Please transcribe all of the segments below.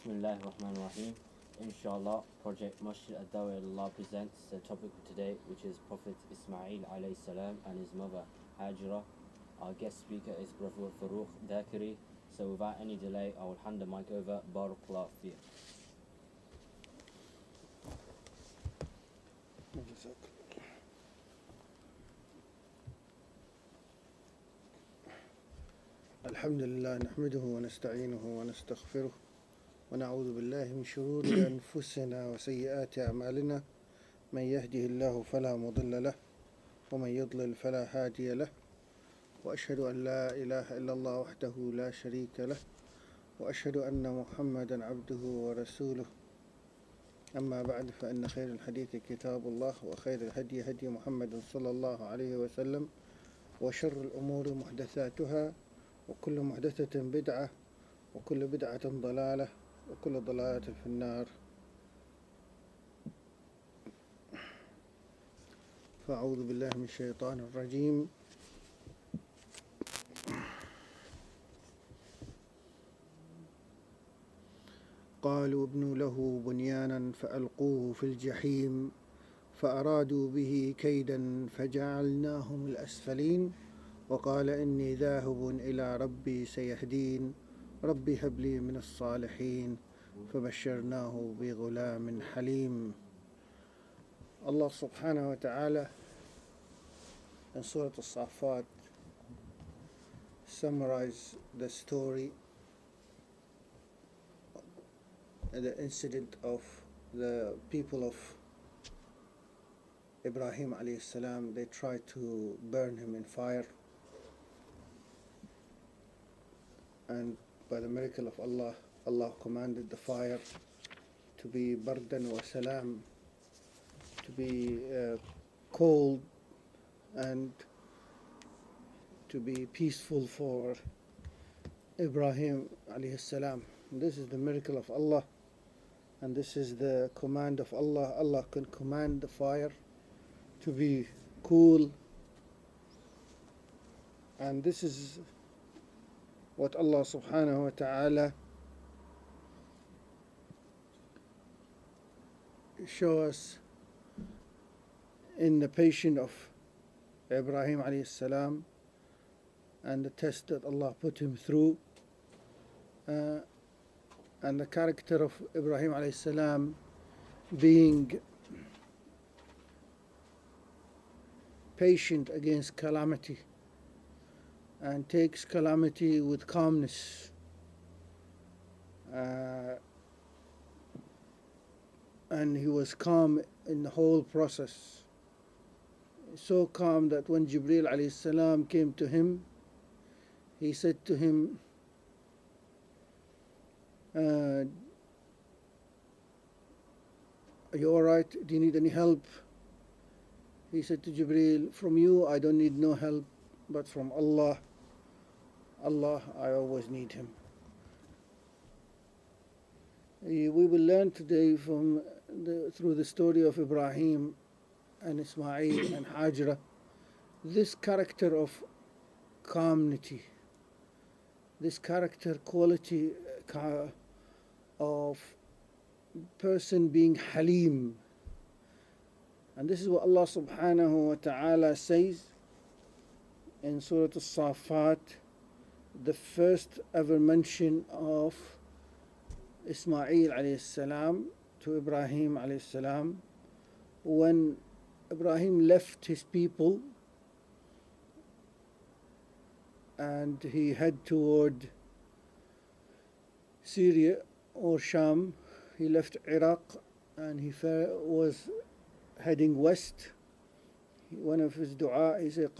Bismillah ar-Rahman ar-Rahim. Inshallah, Project MADIA Presents the topic for today, which is Prophet Ismaeel alayhi salam and his mother Hajaraa. Our guest speaker is Brother Farouk Dakiri. So without any delay, I will hand the mic over. Barakallah fiik. الحمد لله نحمده ونستعينه ونستغفره ونعوذ بالله من شرور أنفسنا وسيئات أعمالنا من يهده الله فلا مضل له ومن يضلل فلا هادي له وأشهد أن لا إله إلا الله وحده لا شريك له وأشهد أن محمدا عبده ورسوله أما بعد فإن خير الحديث كتاب الله وخير الهدي هدي محمد صلى الله عليه وسلم وشر الأمور محدثاتها وكل محدثة بدعة وكل بدعة ضلالة وكل ضلالة في النار. فأعوذ بالله من الشيطان الرجيم. قالوا ابنوا له بنيانا فألقوه في الجحيم فأرادوا به كيدا فجعلناهم الأسفلين وقال إني ذاهب إلى ربي سيهدين ربي هب لي من الصالحين فبشرناه بغلام حليم. Allah subhanahu wa ta'ala in Surah Al-Safat summarize the story, the incident of the people of Ibrahim alayhi salam. They tried to burn him in fire, and by the miracle of Allah, Allah commanded the fire to be bardan wa salam, to be cold and to be peaceful for Ibrahim alayhi salam. This is the miracle of Allah, and this is the command of Allah. Allah can command the fire to be cool, and this is what Allah subhanahu wa ta'ala show us in the patience of Ibrahim alayhi salam and the test that Allah put him through, and the character of Ibrahim alayhi salam being patient against calamity and takes calamity with calmness. And he was calm in the whole process. So calm that when Jibreel alayhi salam came to him, he said to him, are you alright? Do you need any help? He said to Jibreel, from you I don't need no help, but from Allah, I always need him. We will learn today through the story of Ibrahim and Ismaeel and Hajaraa, this character of calmness, this character quality of person being halim. And this is what Allah subhanahu wa ta'ala says in Surah Al-Safat, the first ever mention of Ismaeel alayhi salam to Ibrahim alayhi salam. When Ibrahim left his people and he head toward Syria or Sham, he left Iraq and he was heading west. One of his dua, he said,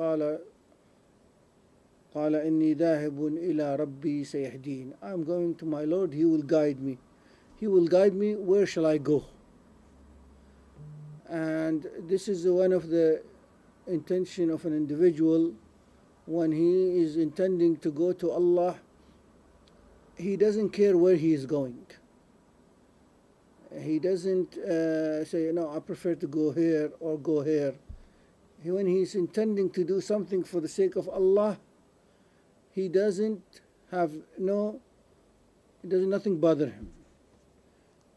قال إني ذاهب إلى ربي سيهدين. I'm going to my Lord, He will guide me. He will guide me. Where shall I go? And this is one of the intention of an individual when he is intending to go to Allah. He doesn't care where he is going. He doesn't say, no, I prefer to go here or go here. When he is intending to do something for the sake of Allah, he doesn't have nothing bother him.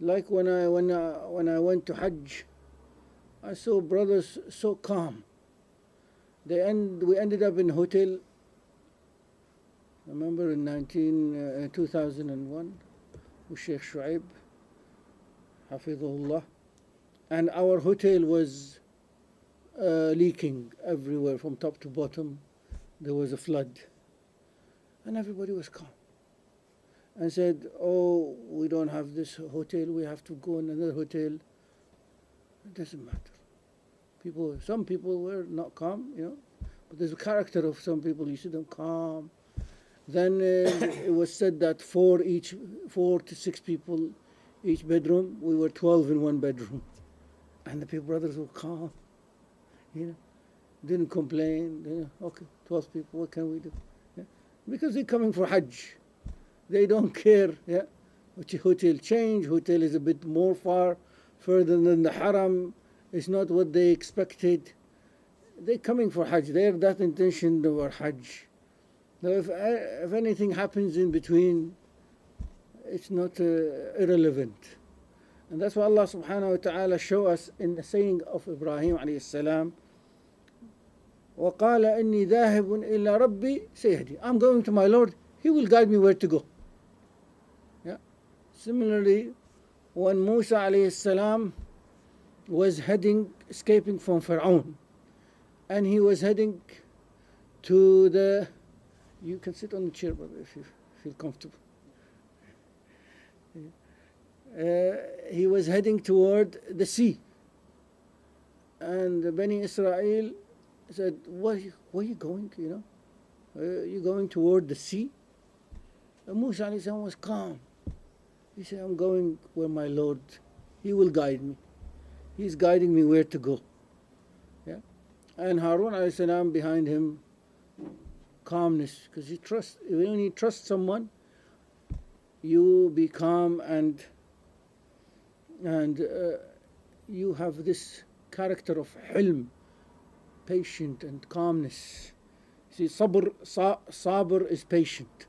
Like when I went to Hajj, I saw brothers so calm. We ended up in a hotel. I remember in 2001 with Sheikh Shuaib, Hafidhullah, and our hotel was leaking everywhere from top to bottom. There was a flood, and everybody was calm and said, "Oh, we don't have this hotel. We have to go in another hotel." It doesn't matter. Some people were not calm, but there's a character of some people. You see them calm. Then it was said that 4 to 6 people each bedroom. We were 12 in one bedroom, and the people brothers were calm, didn't complain. Okay, 12 people. What can we do? Because they're coming for Hajj, they don't care. Which hotel change? Hotel is a bit more further than the Haram. It's not what they expected. They're coming for Hajj. They're that intention for Hajj. Now, if anything happens in between, it's not irrelevant. And that's what Allah subhanahu wa ta'ala show us in the saying of Ibrahim alayhi salam. وَقَالَ إِنِّي ذَاهِبٌ إِلَّا رَبِّي سَيَهْدِي. I'm going to my Lord. He will guide me where to go. Similarly, when Musa alayhi salam was escaping from Fir'aun, and he was heading to you can sit on the chair, brother, if you feel comfortable. He was heading toward the sea, and the Bani Israel said, where are you going, you going toward the sea? And Musa alayhi salam was calm. He said, I'm going where my Lord, He will guide me. He's guiding me where to go. And Harun alayhi salam behind him, calmness, because when you trust someone, you be calm and you have this character of hilm, patient and calmness. See, sabr is patient.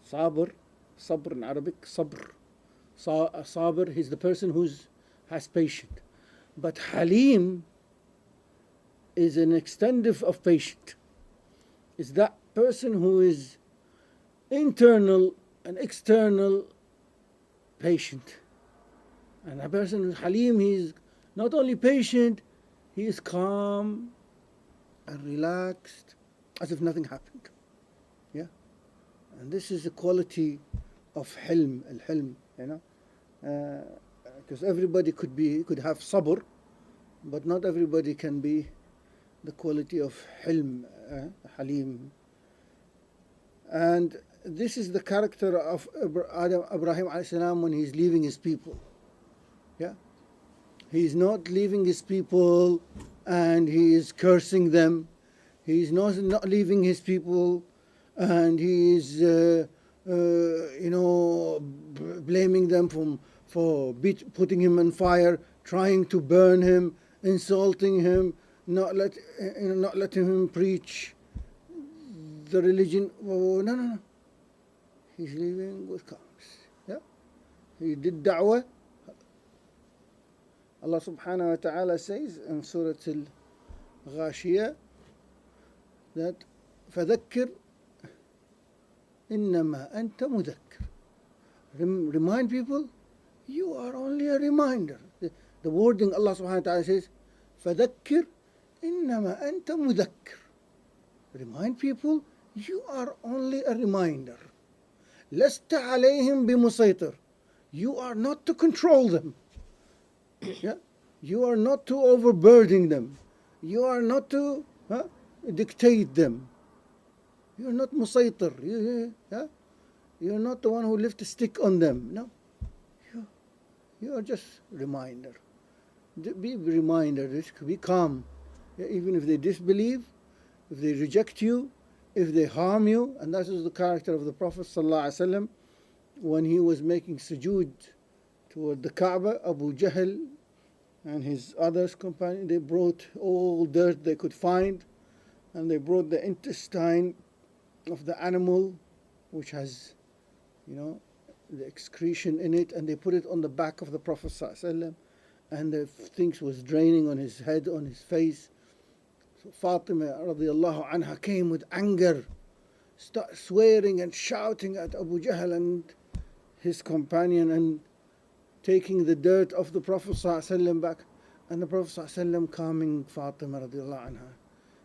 Sabr in Arabic, sabr. Sabr is the person who has patience. But halim is an extensive of patient. It's that person who is internal and external patient. And a person who's halim, he is not only patient, he is calm and relaxed, as if nothing happened. And this is a quality of hilm, al-hilm, because everybody could have sabr, but not everybody can be the quality of hilm, halim. And this is the character of Ibrahim alayhi salam when he's leaving his people. He's not leaving his people and he is cursing them. He's not leaving his people and he is blaming them for putting him on fire, trying to burn him, insulting him, not letting him preach the religion. Oh, no. He's living with calmness. He did da'wah. Allah subhanahu wa ta'ala says in Surah Al-Ghashiyah that فَذَكِّرْ إِنَّمَا أَنْتَ مُذَكِّرْ. Remind people, you are only a reminder. The wording Allah subhanahu wa ta'ala says فَذَكِّرْ إِنَّمَا أَنْتَ مُذَكِّرْ. Remind people, you are only a reminder. لَسْتَ عَلَيْهِمْ بِمُسَيْطِرٍ. You are not to control them. You are not to overburden them. You are not to dictate them. You are not musaytir. You are not the one who lifts a stick on them. No. You are just reminder. Be a reminder. Be calm. Even if they disbelieve, if they reject you, if they harm you. And that is the character of the Prophet ﷺ when he was making sujood toward the Kaaba. Abu Jahl and his others companions, they brought all dirt they could find, and they brought the intestine of the animal which has the excretion in it, and they put it on the back of the Prophet ﷺ, and the things was draining on his head, on his face. So Fatima radiallahu anha came with anger, start swearing and shouting at Abu Jahl and his companion, and taking the dirt of the Prophet ﷺ back. And the Prophet ﷺ calming Fatima radiallahu anha.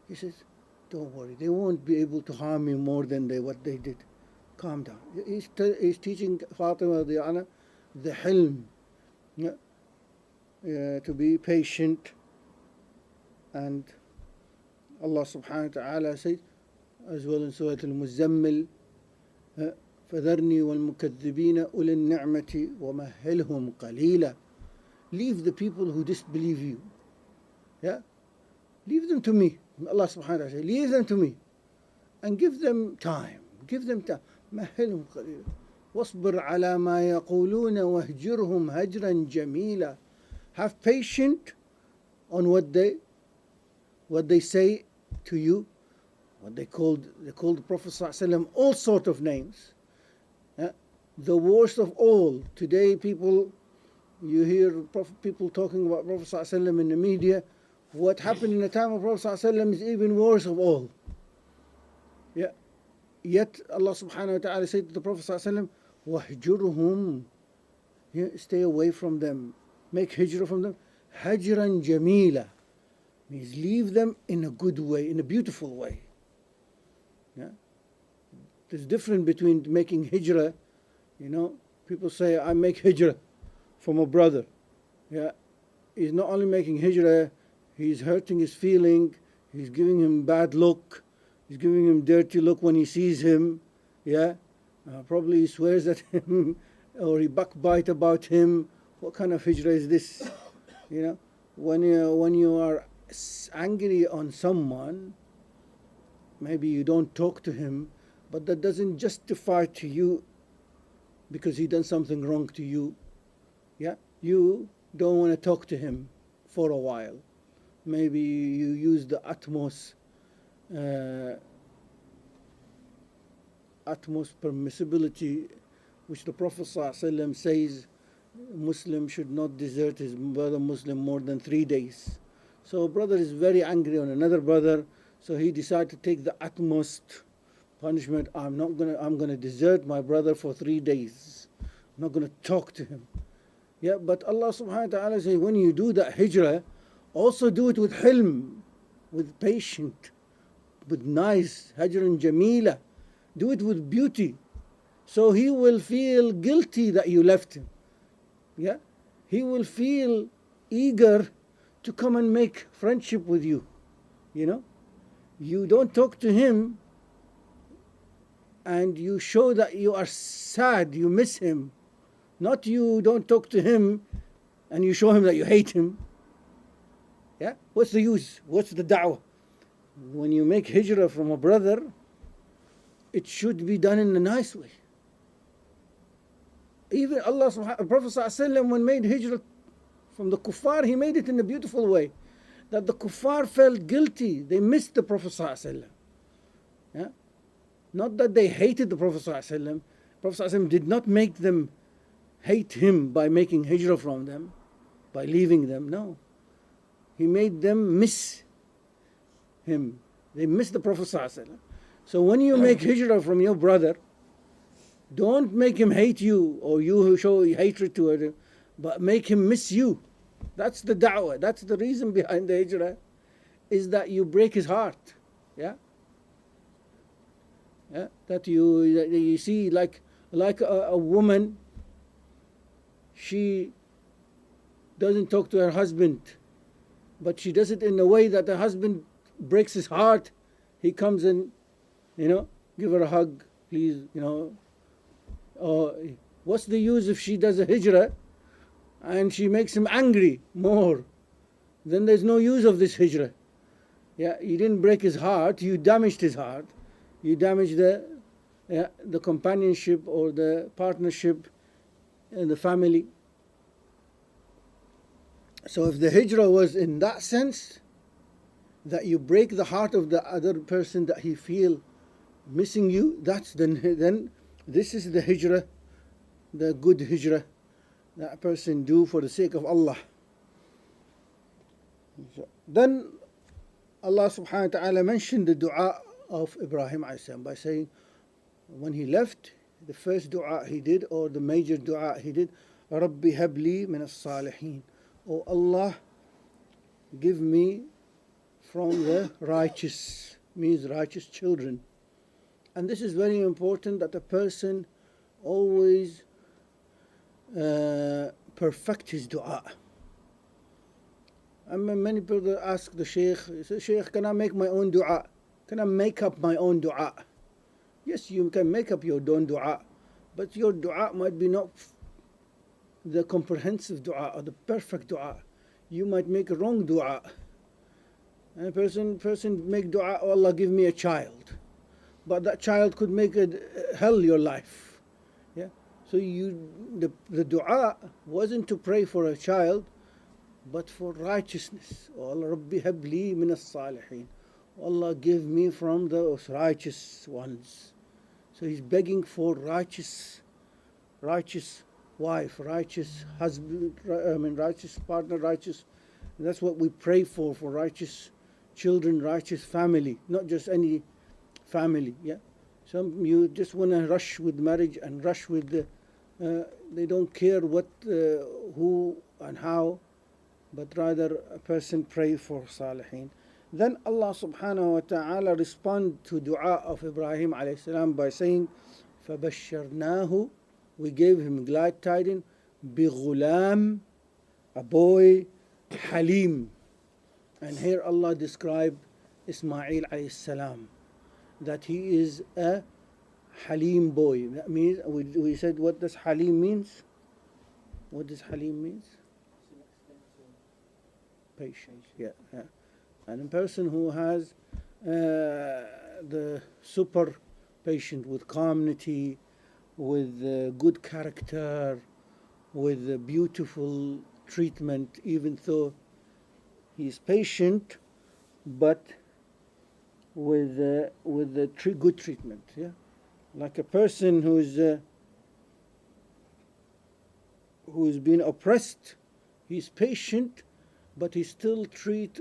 He says, don't worry, they won't be able to harm you more than what they did. Calm down. He's teaching Fatima radiallahu anha the hilm, to be patient. And Allah subhanahu wa ta'ala says, as well in Surah Al-Muzammil, فَذَرْنِي وَالْمُكَذِّبِينَ أُولِي النِّعْمَةِ وَمَهِّلْهُمْ قَلِيلًا. Leave the people who disbelieve you. Yeah? Leave them to me. Allah subhanahu wa ta'ala says, leave them to me. And give them time. Give them time. مَهِّلْهُمْ قَلِيلًا وَاصْبِرْ عَلَى مَا يَقُولُونَ وَاهْجُرْهُمْ هَجْرًا جَمِيلًا. Have patience on what they say to you. They called the Prophet ﷺ all sort of names. The worst of all. Today you hear people talking about Prophet ﷺ in the media. What happened in the time of Prophet ﷺ is even worse of all. Yeah. Yet Allah subhanahu wa ta'ala said to the Prophet ﷺ, وَهْجُرْهُمْ, stay away from them. Make hijrah from them. Hajran jamila, means leave them in a good way, in a beautiful way. Yeah? There's a difference between making hijrah. People say, I make hijrah from a brother. Yeah, he's not only making hijrah, he's hurting his feeling, he's giving him bad look, he's giving him dirty look when he sees him. Yeah, probably he swears at him or he backbite about him. What kind of hijrah is this? When you are angry on someone, maybe you don't talk to him, but that doesn't justify to you because he done something wrong to you. Yeah, you don't want to talk to him for a while. Maybe you use the utmost permissibility, which the Prophet ﷺ says Muslim should not desert his brother Muslim more than 3 days. So a brother is very angry on another brother, so he decided to take the utmost punishment. I'm going to desert my brother for 3 days. I'm not going to talk to him. Yeah, but Allah subhanahu wa ta'ala says, when you do that hijrah, also do it with hilm, with patience, with nice, hajran jamila. Do it with beauty. So he will feel guilty that you left him. Yeah, he will feel eager to come and make friendship with you. You don't talk to him and you show that you are sad, you miss him. Not you don't talk to him and you show him that you hate him. Yeah, what's the use? What's the da'wah? When you make hijrah from a brother, it should be done in a nice way. Even Allah subhanahu wa ta'ala, Prophet ﷺ, when made hijrah from the kuffar, he made it in a beautiful way. That the kuffar felt guilty. They missed the Prophet ﷺ. Yeah? Not that they hated the Prophet ﷺ. Prophet ﷺ did not make them hate him by making hijrah from them, by leaving them. No. He made them miss him. They missed the Prophet ﷺ. So when you make hijrah from your brother, don't make him hate you or you show hatred to him, but make him miss you. That's the da'wah. That's the reason behind the hijrah, is that you break his heart. Yeah? Yeah? That you see like a woman, she doesn't talk to her husband, but she does it in a way that the husband breaks his heart. He comes and, give her a hug, please, what's the use if she does a hijrah and she makes him angry more? Then there's no use of this hijrah. Yeah, you didn't break his heart, you damaged his heart. You damaged the companionship or the partnership in the family. So if the hijrah was in that sense, that you break the heart of the other person, that he feel missing you, then this is the hijrah the good hijrah that a person do for the sake of Allah. Then Allah subhanahu wa ta'ala mentioned the dua of Ibrahim alayhi salam by saying, when he left, the first dua he did, or the major dua he did, Rabbi habli min as-salihin. Oh Allah, give me from the righteous, means righteous children. And this is very important, that a person always perfect his dua. I mean, many people ask the Shaykh, say, Shaykh, can I make my own dua? Can I make up my own dua? Yes, you can make up your own dua, but your dua might be not the comprehensive dua or the perfect dua. You might make a wrong dua. And a person make dua, oh Allah, give me a child. But that child could make hell your life. Yeah. So the dua wasn't to pray for a child, but for righteousness. Oh Allah, Rabbi habli min as-salihin. Allah, give me from those righteous ones. So he's begging for righteous wife, righteous husband, righteous partner, righteous. That's what we pray for righteous children, righteous family, not just any family. Yeah. Some you just want to rush with marriage and rush with they don't care what, who and how, but rather a person pray for salihin. Then Allah subhanahu wa ta'ala respond to dua of Ibrahim alayhi salam by saying, فَبَشَّرْنَاهُ, we gave him glad tidings, بِغُلَامٍ, a boy, Halim. And here Allah described Ismaeel alayhi salam, that he is a Halim boy. That means, we said, what does Halim means? What does Halim means? Patience, yeah. And a person who has the super patient, with calmness, with good character, with beautiful treatment, even though he is patient, but with the good treatment. Yeah, like a person who's been oppressed, he's patient, but he still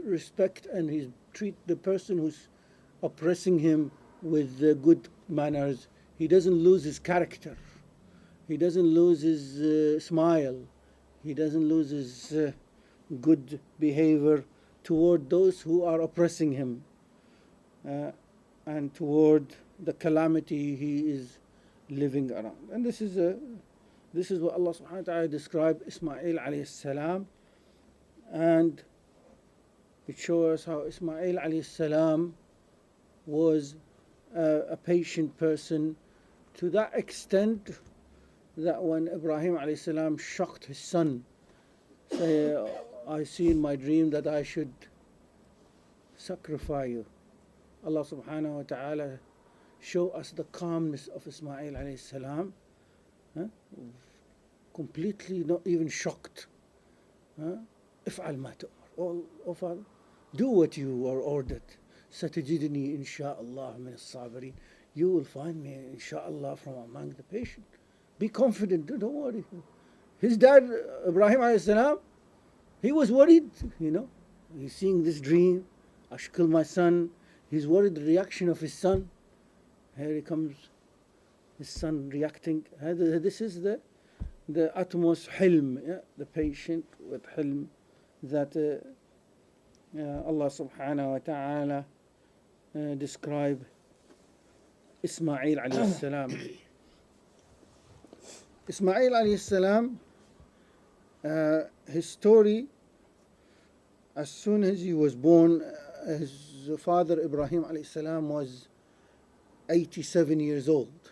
respect and he treat the person who's oppressing him with good manners. He doesn't lose his character. He doesn't lose his smile. He doesn't lose his good behavior toward those who are oppressing him, and toward the calamity he is living around. And this is what Allah subhanahu wa ta'ala described Ismaeel alayhi salam. And it shows us how Ismaeel alayhi salam was a patient person, to that extent that when Ibrahim alayhi salam shocked his son, say, I see in my dream that I should sacrifice you. Allah subhanahu wa ta'ala show us the calmness of Ismaeel alayhi salam, completely not even shocked. افعل ما تؤمر. Oh Father, do what you are ordered. ستجدني إن شاء الله من الصابرين. You will find me inshallah from among the patient. Be confident, don't worry. His dad, Ibrahim alayhi salam, he was worried, He's seeing this dream, I should kill my son. He's worried the reaction of his son. Here he comes, his son reacting. This is the utmost hilm, the patient with hilm that Allah subhanahu wa ta'ala describe Ismaeel alayhi salam. Ismaeel alayhi salam, his story, as soon as he was born, his father Ibrahim alayhi salam was 87 years old.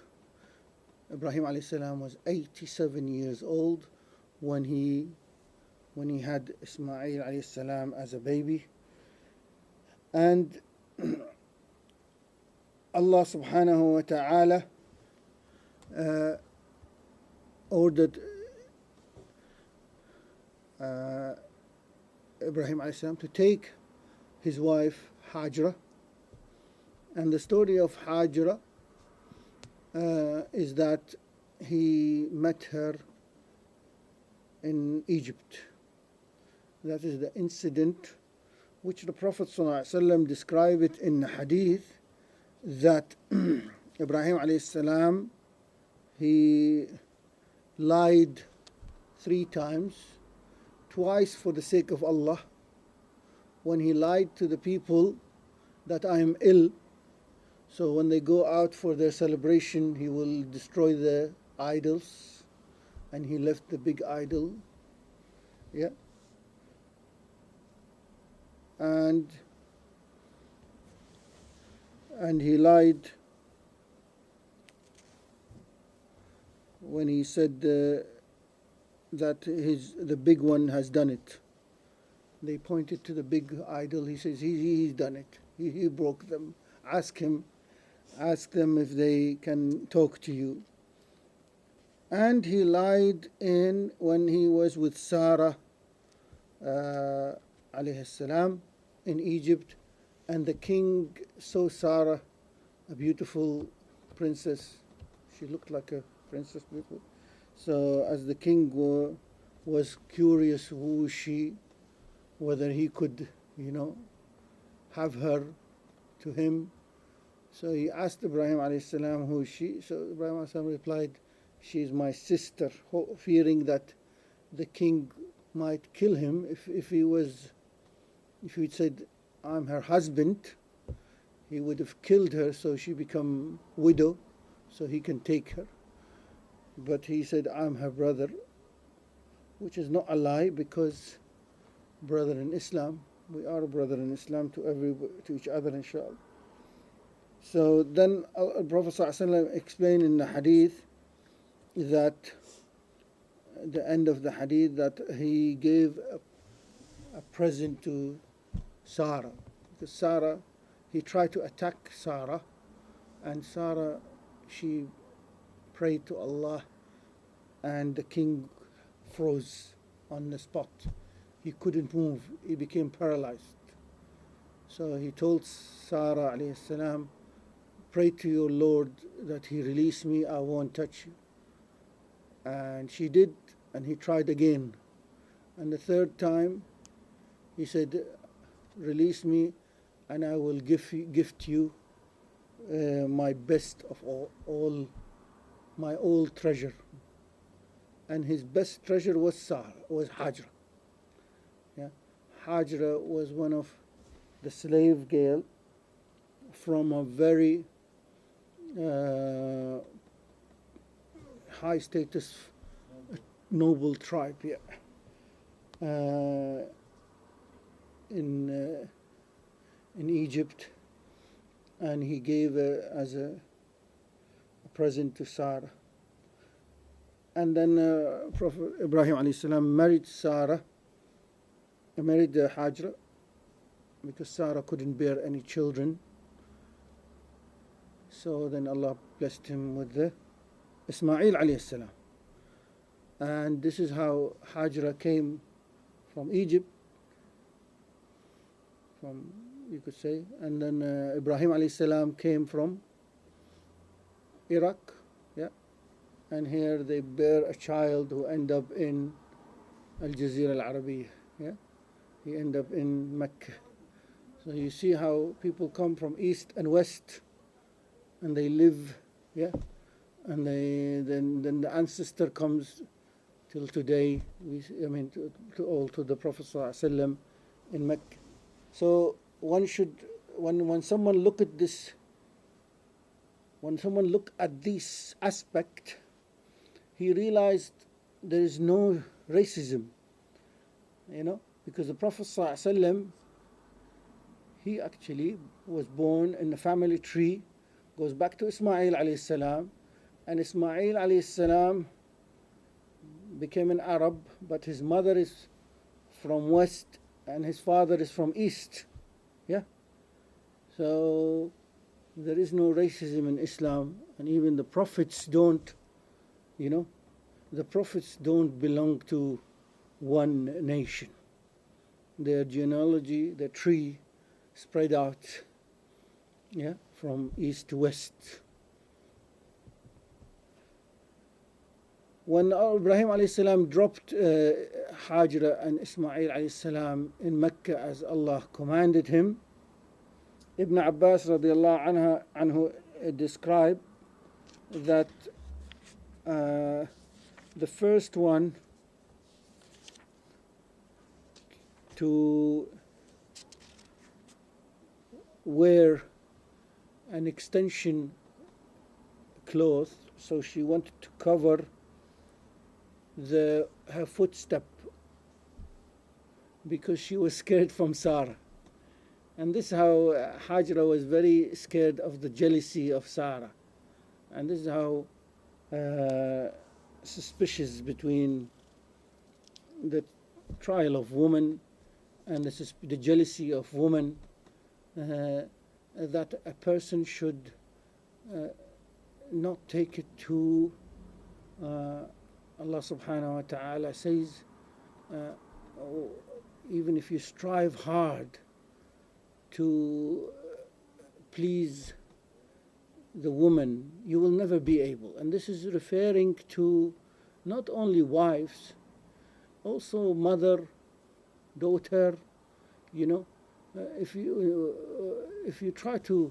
Ibrahim alayhi salam was 87 years old when he had Ismaeel alayhi salam as a baby. And Allah subhanahu wa ta'ala ordered Ibrahim alayhi salam to take his wife Hajaraa. And the story of Hajaraa is that he met her in Egypt. That is the incident which the Prophet ﷺ described it in hadith, that Ibrahim alayhi salam, he lied 3 times, twice for the sake of Allah. When he lied to the people that I am ill, so when they go out for their celebration, he will destroy the idols, and he left the big idol. Yeah. And he lied when he said that the big one has done it. They pointed to the big idol. He says he's done it. He broke them. Ask them if they can talk to you. And he lied when he was with Sarah alayhi salam in Egypt, and the king saw Sarah, a beautiful princess. She looked like a princess, beautiful. So as the king was curious who she, whether he could, have her to him. So he asked Ibrahim alayhi salam who is she. So Ibrahim alayhi salam replied, she is my sister, fearing that the king might kill him if he'd said, I'm her husband, he would have killed her, so she become widow, so he can take her. But he said, I'm her brother, which is not a lie, because brother in Islam, we are a brother in Islam to each other, inshallah. So then Prophet ﷺ explained in the hadith that the end of the hadith, that he gave a present to Sarah, because Sarah, he tried to attack Sarah, and Sarah, she prayed to Allah, and the king froze on the spot. He couldn't move. He became paralyzed. So he told Sarah alayhi salam, pray to your Lord that he release me, I won't touch you. And she did, and he tried again. And the 3rd time, he said, release me, and I will gift you my best of all my old treasure. And his best treasure was Hajaraa. Yeah. Hajaraa was one of the slave girl from a very high status, noble tribe. Yeah. In Egypt, and he gave as a present to Sarah. And then Prophet Ibrahim alayhi salam married Hajaraa, because Sarah couldn't bear any children. So then Allah blessed him with the Ismaeel alayhi salam. And this is how Hajaraa came from Egypt, you could say. And then Ibrahim alayhi salam came from Iraq, yeah. And here they bear a child who end up in Al-Jazira Al-Arabiya, yeah. He end up in Mecca. So you see how people come from east and west, and they live, yeah. And then the ancestor comes till today. To the Prophet ﷺ in Mecca. So one should, when someone look at this, when someone look at this aspect, he realized there is no racism, because the Prophet ﷺ, he actually was born in the family tree, goes back to Ismaeel alayhi salam, and Ismaeel alayhi salam became an Arab, but his mother is from west and his father is from east. Yeah. So there is no racism in Islam, and even the prophets don't, the prophets don't belong to one nation. Their genealogy, their tree spread out, yeah, from east to west. when Ibrahim alayhi salam dropped Hajaraa and Ismaeel alayhi salam in Mecca as Allah commanded him, Ibn Abbas radiallahu anhu described that the first one to wear an extension cloth, so she wanted to cover her footstep because she was scared from Sarah. And this is how Hajaraa was very scared of the jealousy of Sarah. And this is how suspicious between the trial of woman and the jealousy of woman, that a person should not take it to Allah subhanahu wa ta'ala says, even if you strive hard to please the woman, you will never be able. And this is referring to not only wives, also mother, daughter. You know, if you try to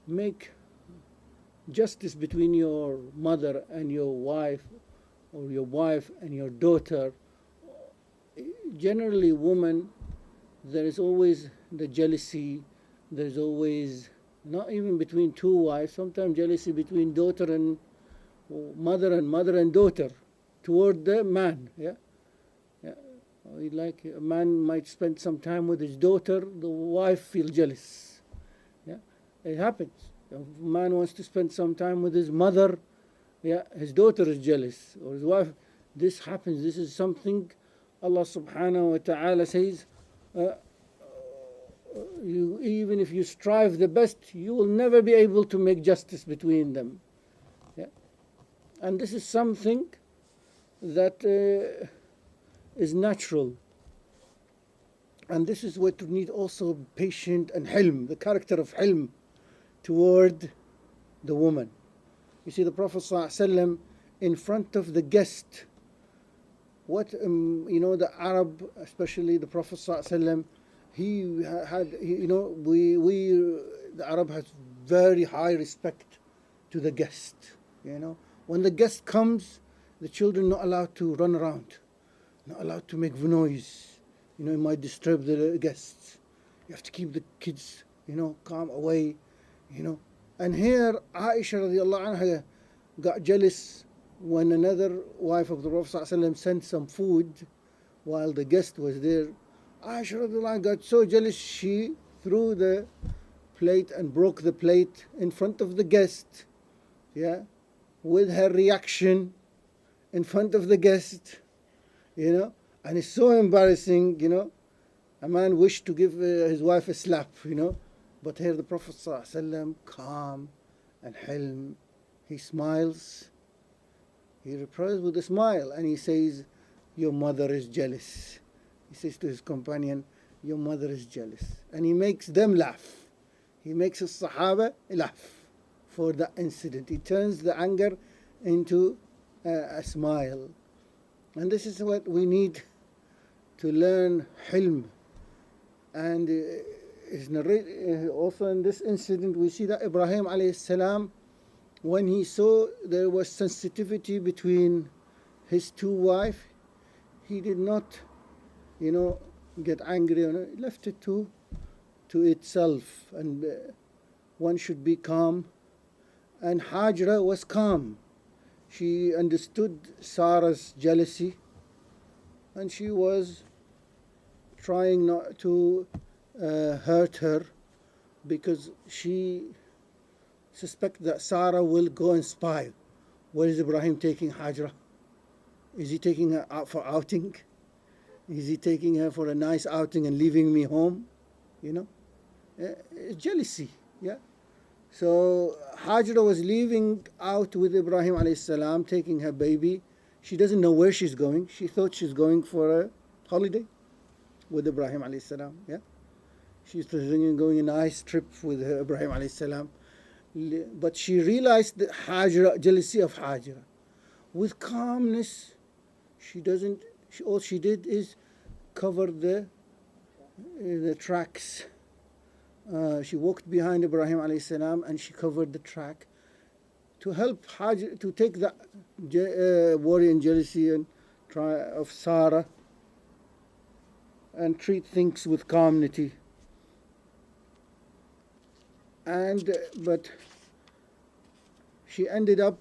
make justice between your mother and your wife, or your wife and your daughter, generally woman, there is always the jealousy. There's always, not even between two wives, sometimes jealousy between daughter and mother and daughter toward the man. Yeah, yeah. Like a man might spend some time with his daughter, the wife feels jealous. Yeah, it happens. If a man wants to spend some time with his mother, yeah, his daughter is jealous, or his wife. This happens. This is something Allah subhanahu wa ta'ala says, even if you strive the best, you will never be able to make justice between them. Yeah? And this is something that is natural. And this is what we need also, patient and hilm, the character of hilm toward the woman. You see, the Prophet ﷺ in front of the guest, the Arab, especially the Prophet ﷺ, the Arab has very high respect to the guest. You know, when the guest comes, the children not allowed to run around, not allowed to make noise. You know, it might disturb the guests. You have to keep the kids, calm, away. And here Aisha radiallahu anha got jealous when another wife of the Prophet ﷺ sent some food while the guest was there. Aisha radiallahu anha got so jealous, she threw the plate and broke the plate in front of the guest. Yeah, with her reaction in front of the guest, and it's so embarrassing, A man wished to give his wife a slap, But here the Prophet ﷺ, calm and hilm, he smiles. He replies with a smile and he says, your mother is jealous. He says to his companion, your mother is jealous. And he makes them laugh. He makes the Sahaba laugh for that incident. He turns the anger into a smile. And this is what we need to learn, hilm. And is narrated also in this incident. We see that Ibrahim alayhi salam, when he saw there was sensitivity between his two wives, he did not, get angry on it. He left it to itself, and one should be calm. And Hajaraa was calm. She understood Sarah's jealousy, and she was trying not to hurt her, because she suspects that Sarah will go and spy. Where is Ibrahim taking Hajaraa? Is he taking her out for outing? Is he taking her for a nice outing and leaving me home? Jealousy, yeah. So Hajaraa was leaving out with Ibrahim alayhi salam, taking her baby. She doesn't know where she's going. She thought she's going for a holiday with Ibrahim alayhi salam, yeah. She's going on a nice trip with Ibrahim alayhi salam. But she realized the jealousy of Hajaraa. with calmness. All she did is cover the tracks. She walked behind Ibrahim alayhi salam and she covered the track to help Hajar to take the worry and jealousy and of Sarah and treat things with calmness. But she ended up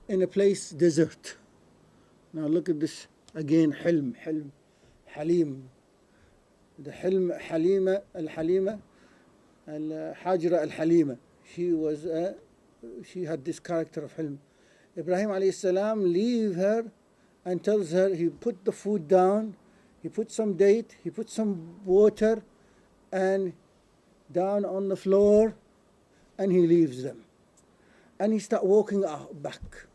in a place desert. Now look at this again, Halim. The Hajaraa al-Halima. She had this character of Hilm. Ibrahim alayhi salam leave her and tells her, he put the food down, he put some date, he put some water and down on the floor, and he leaves them. And he start walking back.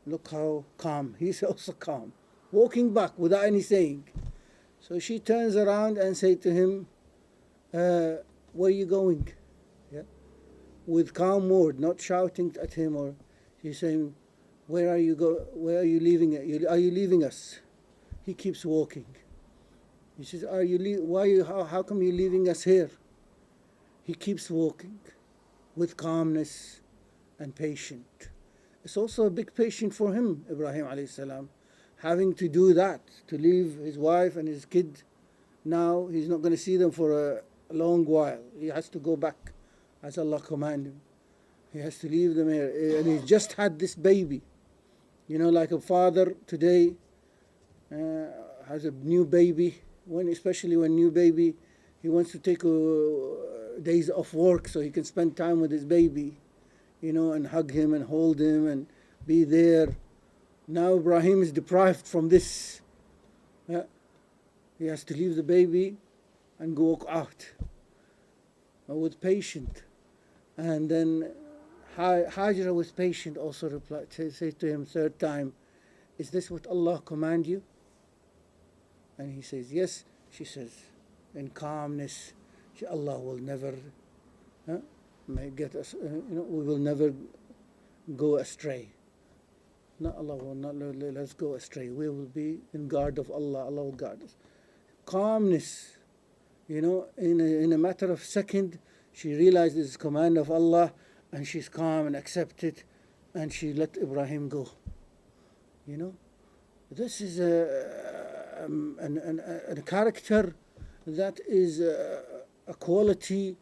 Look how calm. He's also calm. Walking back without any saying. So she turns around and say to him, where are you going? Yeah? With calm word, not shouting at him, or she's saying, where are you leaving? Are you leaving us? He keeps walking. He says, how come you're leaving us here? He keeps walking with calmness and patient. It's also a big patient for him, Ibrahim alayhi salam, having to do that, to leave his wife and his kid. Now he's not going to see them for a long while. He has to go back as Allah commanded him. He has to leave them here. And he's just had this baby. You know, like a father today has a new baby, especially when new baby, he wants to take days off work so he can spend time with his baby, you know, and hug him and hold him and be there. Now Ibrahim is deprived from this. He has to leave the baby and go out with patient. And then Hajaraa with patient also replied, say to him third time, is this what Allah command you? And he says, yes. She says, in calmness, Allah will never get us, we will never go astray. No, Allah will not let us go astray. We will be in guard of Allah. Allah will guard us. Calmness, you know, in a matter of second, she realized this command of Allah, and she's calm and accepted, and she let Ibrahim go. You know, this is a character that is a quality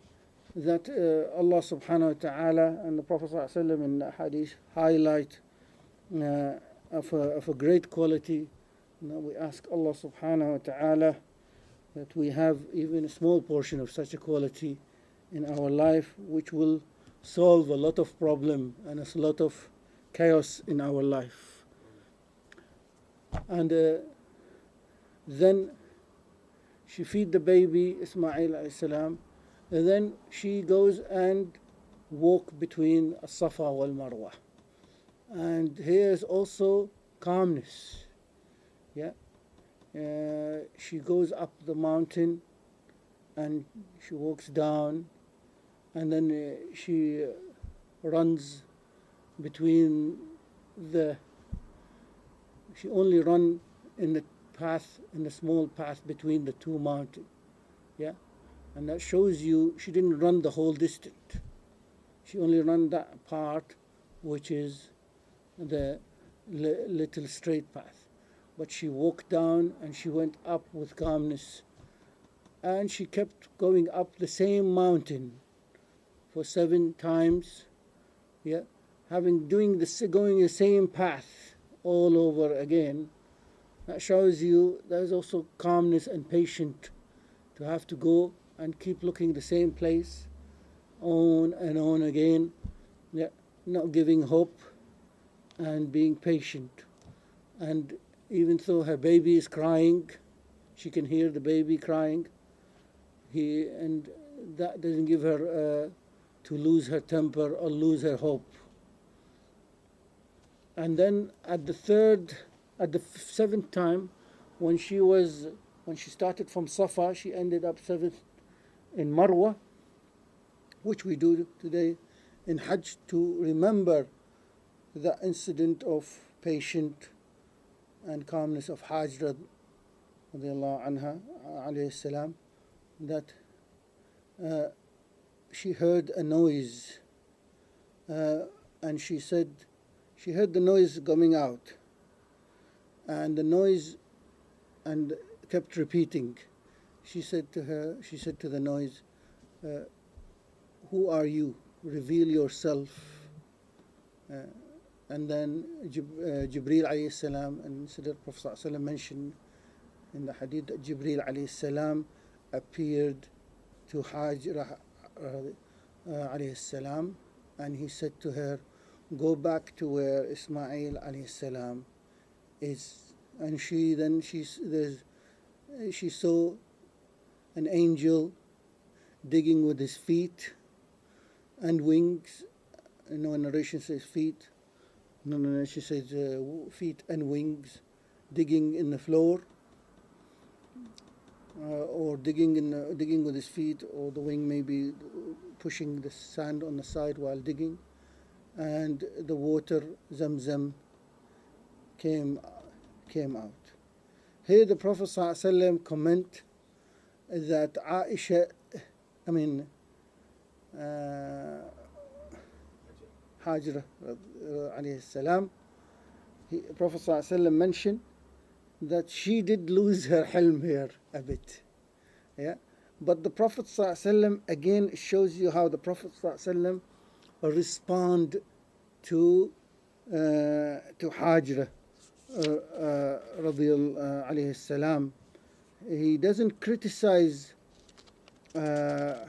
that Allah subhanahu wa ta'ala and the Prophet sallallahu alaihi wasallam in the hadith highlight of a great quality. Now we ask Allah subhanahu wa ta'ala that we have even a small portion of such a quality in our life, which will solve a lot of problem and a lot of chaos in our life. And then she feed the baby Ismaeel alayhi salam, and then she goes and walk between Safa wal Marwa. And here is also calmness. Yeah, she goes up the mountain and she walks down, and then she runs between she only run in the path, in the small path between the two mountains. Yeah, and that shows you she didn't run the whole distance. She only ran that part, which is the little straight path. But she walked down and she went up with calmness, and she kept going up the same mountain for 7 times. Yeah, going the same path all over again. That shows you there's also calmness and patience to have to go and keep looking the same place on and on again. Yeah, not giving hope and being patient. And even though her baby is crying, she can hear the baby crying, and that doesn't give her to lose her temper or lose her hope. And then at the 7th time, when she started from Safa, she ended up 7th in Marwa, which we do today in Hajj to remember the incident of patient and calmness of Hajaraa radiallahu anha alayhi salam, that she heard a noise, and she said she heard the noise coming out, and the noise, and kept repeating. She said to the noise, who are you? Reveal yourself. And then Jibreel alayhi salam, and the Prophet ﷺ mentioned in the hadith that Jibreel alayhi salam appeared to Hajaraa alayhi salam, and he said to her, go back to where Ismaeel alayhi salam is. And she saw an angel digging with his feet and wings. No narration says feet. No, she says feet and wings, digging in the floor, or digging with his feet, or the wing maybe pushing the sand on the side while digging, and the water Zamzam came out. Here the Prophet ﷺ comment that Aisha, Hajaraa alayhi salam, Prophet ﷺ mentioned that she did lose her hilm here a bit. Yeah, but the Prophet ﷺ again shows you how the Prophet ﷺ respond to Hajaraa alayhi salam. He doesn't criticize Hajaraa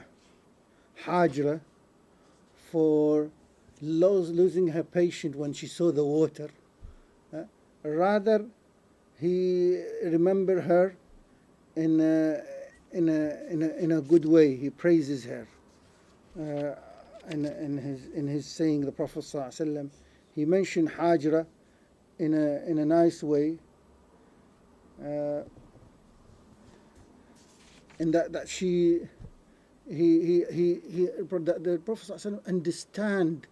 for losing her patient when she saw the water. Rather, he remember her in a good way. He praises her in his saying, the Prophet ﷺ, he mentioned Hajaraa in a nice way, and that the Prophet ﷺ understand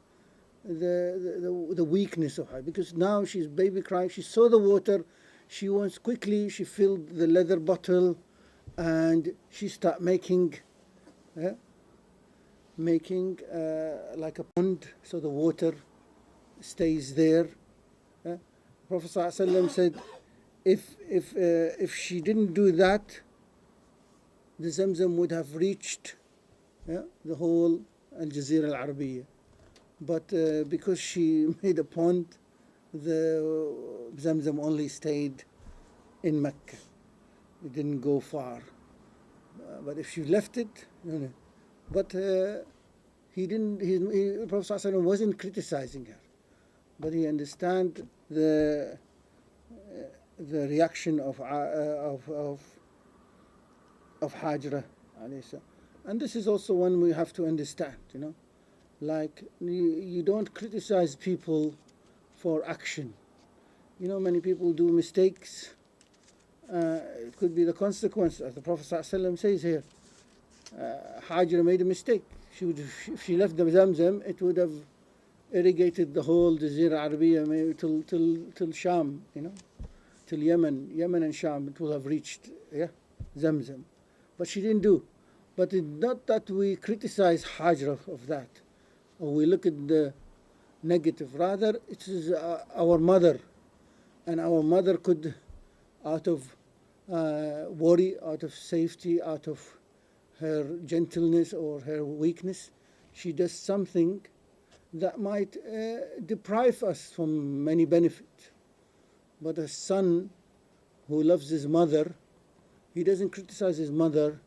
the weakness of her, because now she's baby crying. She saw the water, she wants quickly, she filled the leather bottle, and she start making like a pond, so the water stays there. Prophet ﷺ said, if she didn't do that, the Zamzam would have reached the whole Al-Jazira Al-Arabiya. But because she made a pond, the Zamzam only stayed in Mecca. It didn't go far. But if she left it, but he didn't. Prophet ﷺ wasn't criticizing her, but he understand the reaction of Hajaraa alayhi salam. And this is also one we have to understand. Like, you don't criticize people for action. Many people do mistakes. It could be the consequence, as the Prophet ﷺ says here. Hajaraa made a mistake. If she left the Zamzam, it would have irrigated the whole Jazira Arabiya, maybe till Sham, till Yemen and Sham. It will have reached Zamzam. But she didn't do. But it's not that we criticize Hajaraa of that, or we look at the negative. Rather, it is our mother, and our mother could, out of worry, out of safety, out of her gentleness or her weakness, she does something that might deprive us from many benefits. But a son who loves his mother, he doesn't criticize his mother.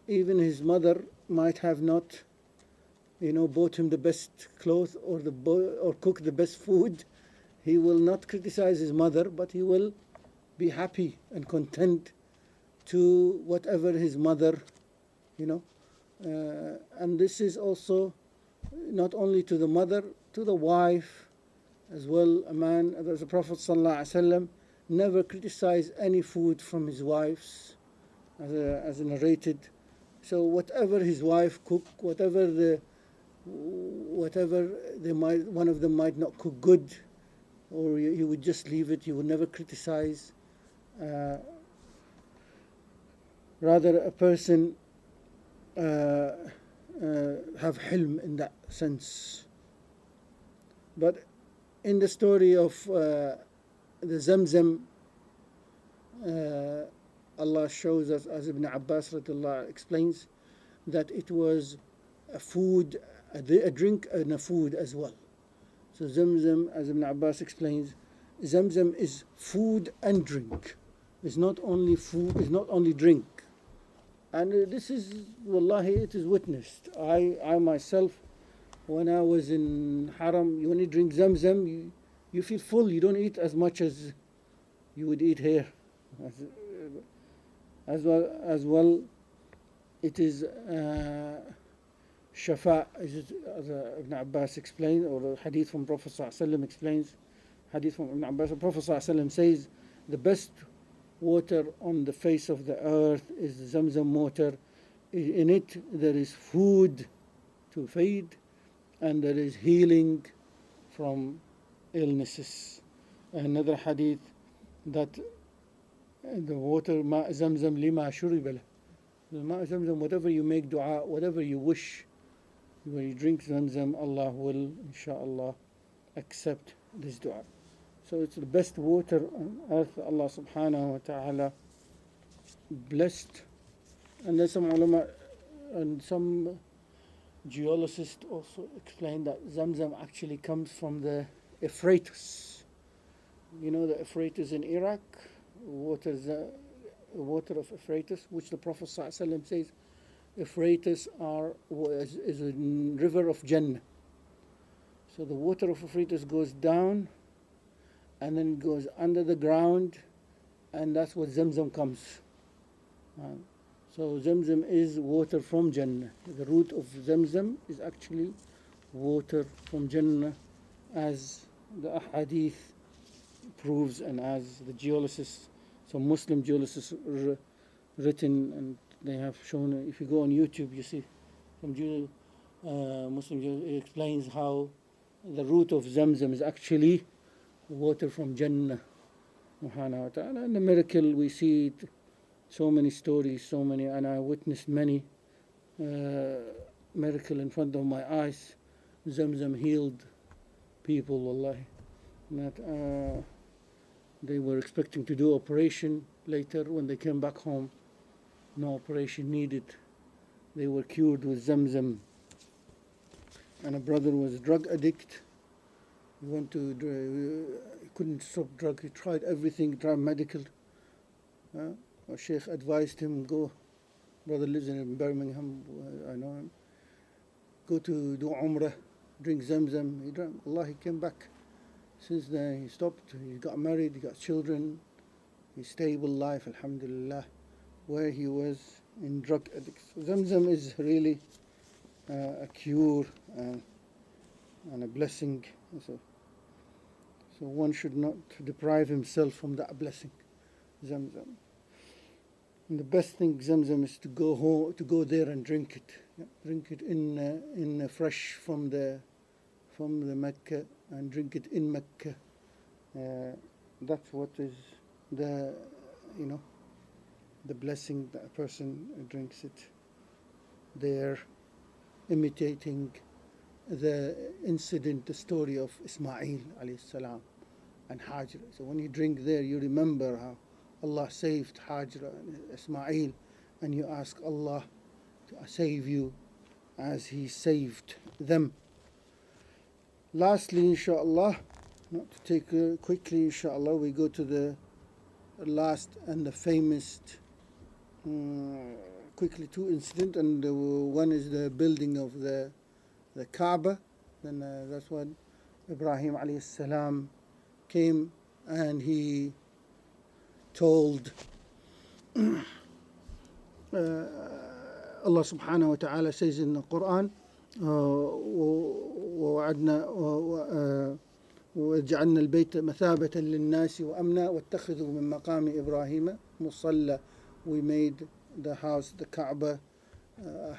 Even his mother might have not, bought him the best clothes or cook the best food. He will not criticize his mother, but he will be happy and content to whatever his mother, and this is also not only to the mother, to the wife as well. A man, as the Prophet ﷺ never criticized any food from his wife's, as narrated. So whatever his wife cooked, whatever whatever one of them might not cook good, or you would just leave it. You would never criticize. Rather, a person have hilm in that sense. But in the story of the Zamzam, Allah shows us, as Ibn Abbas explains, that it was a food, a drink and a food as well. So Zamzam, as Ibn Abbas explains, Zamzam is food and drink. It's not only food, it's not only drink. And this is, wallahi, it is witnessed. I myself, when I was in Haram, when you drink Zamzam, you feel full. You don't eat as much as you would eat here. As well, it is shafa, as Ibn Abbas explained, or the hadith from Prophet ﷺ explains. Hadith from Ibn Abbas, the Prophet ﷺ says, the best water on the face of the earth is Zamzam water. In it there is food to feed, and there is healing from illnesses. Another hadith that the water ma Zamzam lima shuribala. The ma Zamzam, whatever you make dua, whatever you wish, when you drink Zamzam, Allah will, inshaAllah, accept this dua. So it's the best water on earth. Allah subhanahu wa ta'ala blessed. And then some ulama and some geologists also explain that Zamzam actually comes from the Euphrates. You know the Euphrates in Iraq, water of Euphrates, which the Prophet ﷺ says Euphrates is a river of Jannah. So the water of Euphrates goes down and then goes under the ground, and that's what Zamzam comes. So Zamzam is water from Jannah. The root of Zamzam is actually water from Jannah, as the ahadith proves, and as the geologists, some Muslim geologists written, and they have shown. If you go on YouTube, you see some Muslim geologist explains how the root of Zamzam is actually water from Jannah, subhanahu wa ta'ala. And the miracle, we see it, so many stories, so many, and I witnessed many miracle in front of my eyes. Zamzam healed people, wallahi. That they were expecting to do operation later. When they came back home, no operation needed. They were cured with Zamzam. And a brother was a drug addict. He went to, he couldn't stop drug. He tried everything, tried medical. A sheikh advised him, go. Brother lives in Birmingham, I know him. Go to do Umrah, drink Zamzam. He drank. Allah, he came back. Since then, he stopped. He got married. He got children. He stable life, alhamdulillah. Where he was in drug addicts. Zamzam is really a cure and a blessing. So one should not deprive himself from that blessing, Zamzam. And the best thing Zamzam is to go home, to go there and drink it. Yeah, drink it in fresh from the Mecca, and drink it in Mecca. That's what is the blessing that a person drinks it there, imitating the incident, the story of Ismaeel alayhi salam and Hajaraa. So when you drink there, you remember how Allah saved Hajaraa and Ismaeel, and you ask Allah to save you as He saved them. Lastly, inshallah, not to take quickly, inshallah, we go to the last and the famous, quickly, two incidents, and one is the building of the Kaaba. Then that's when Ibrahim alayhi salam came and he told Allah subhanahu wa ta'ala says in the Quran, وجعلنا البيت مثابة للناس وأمنا واتخذوا من مقام إبراهيم مصلى. We made the house, the Kaaba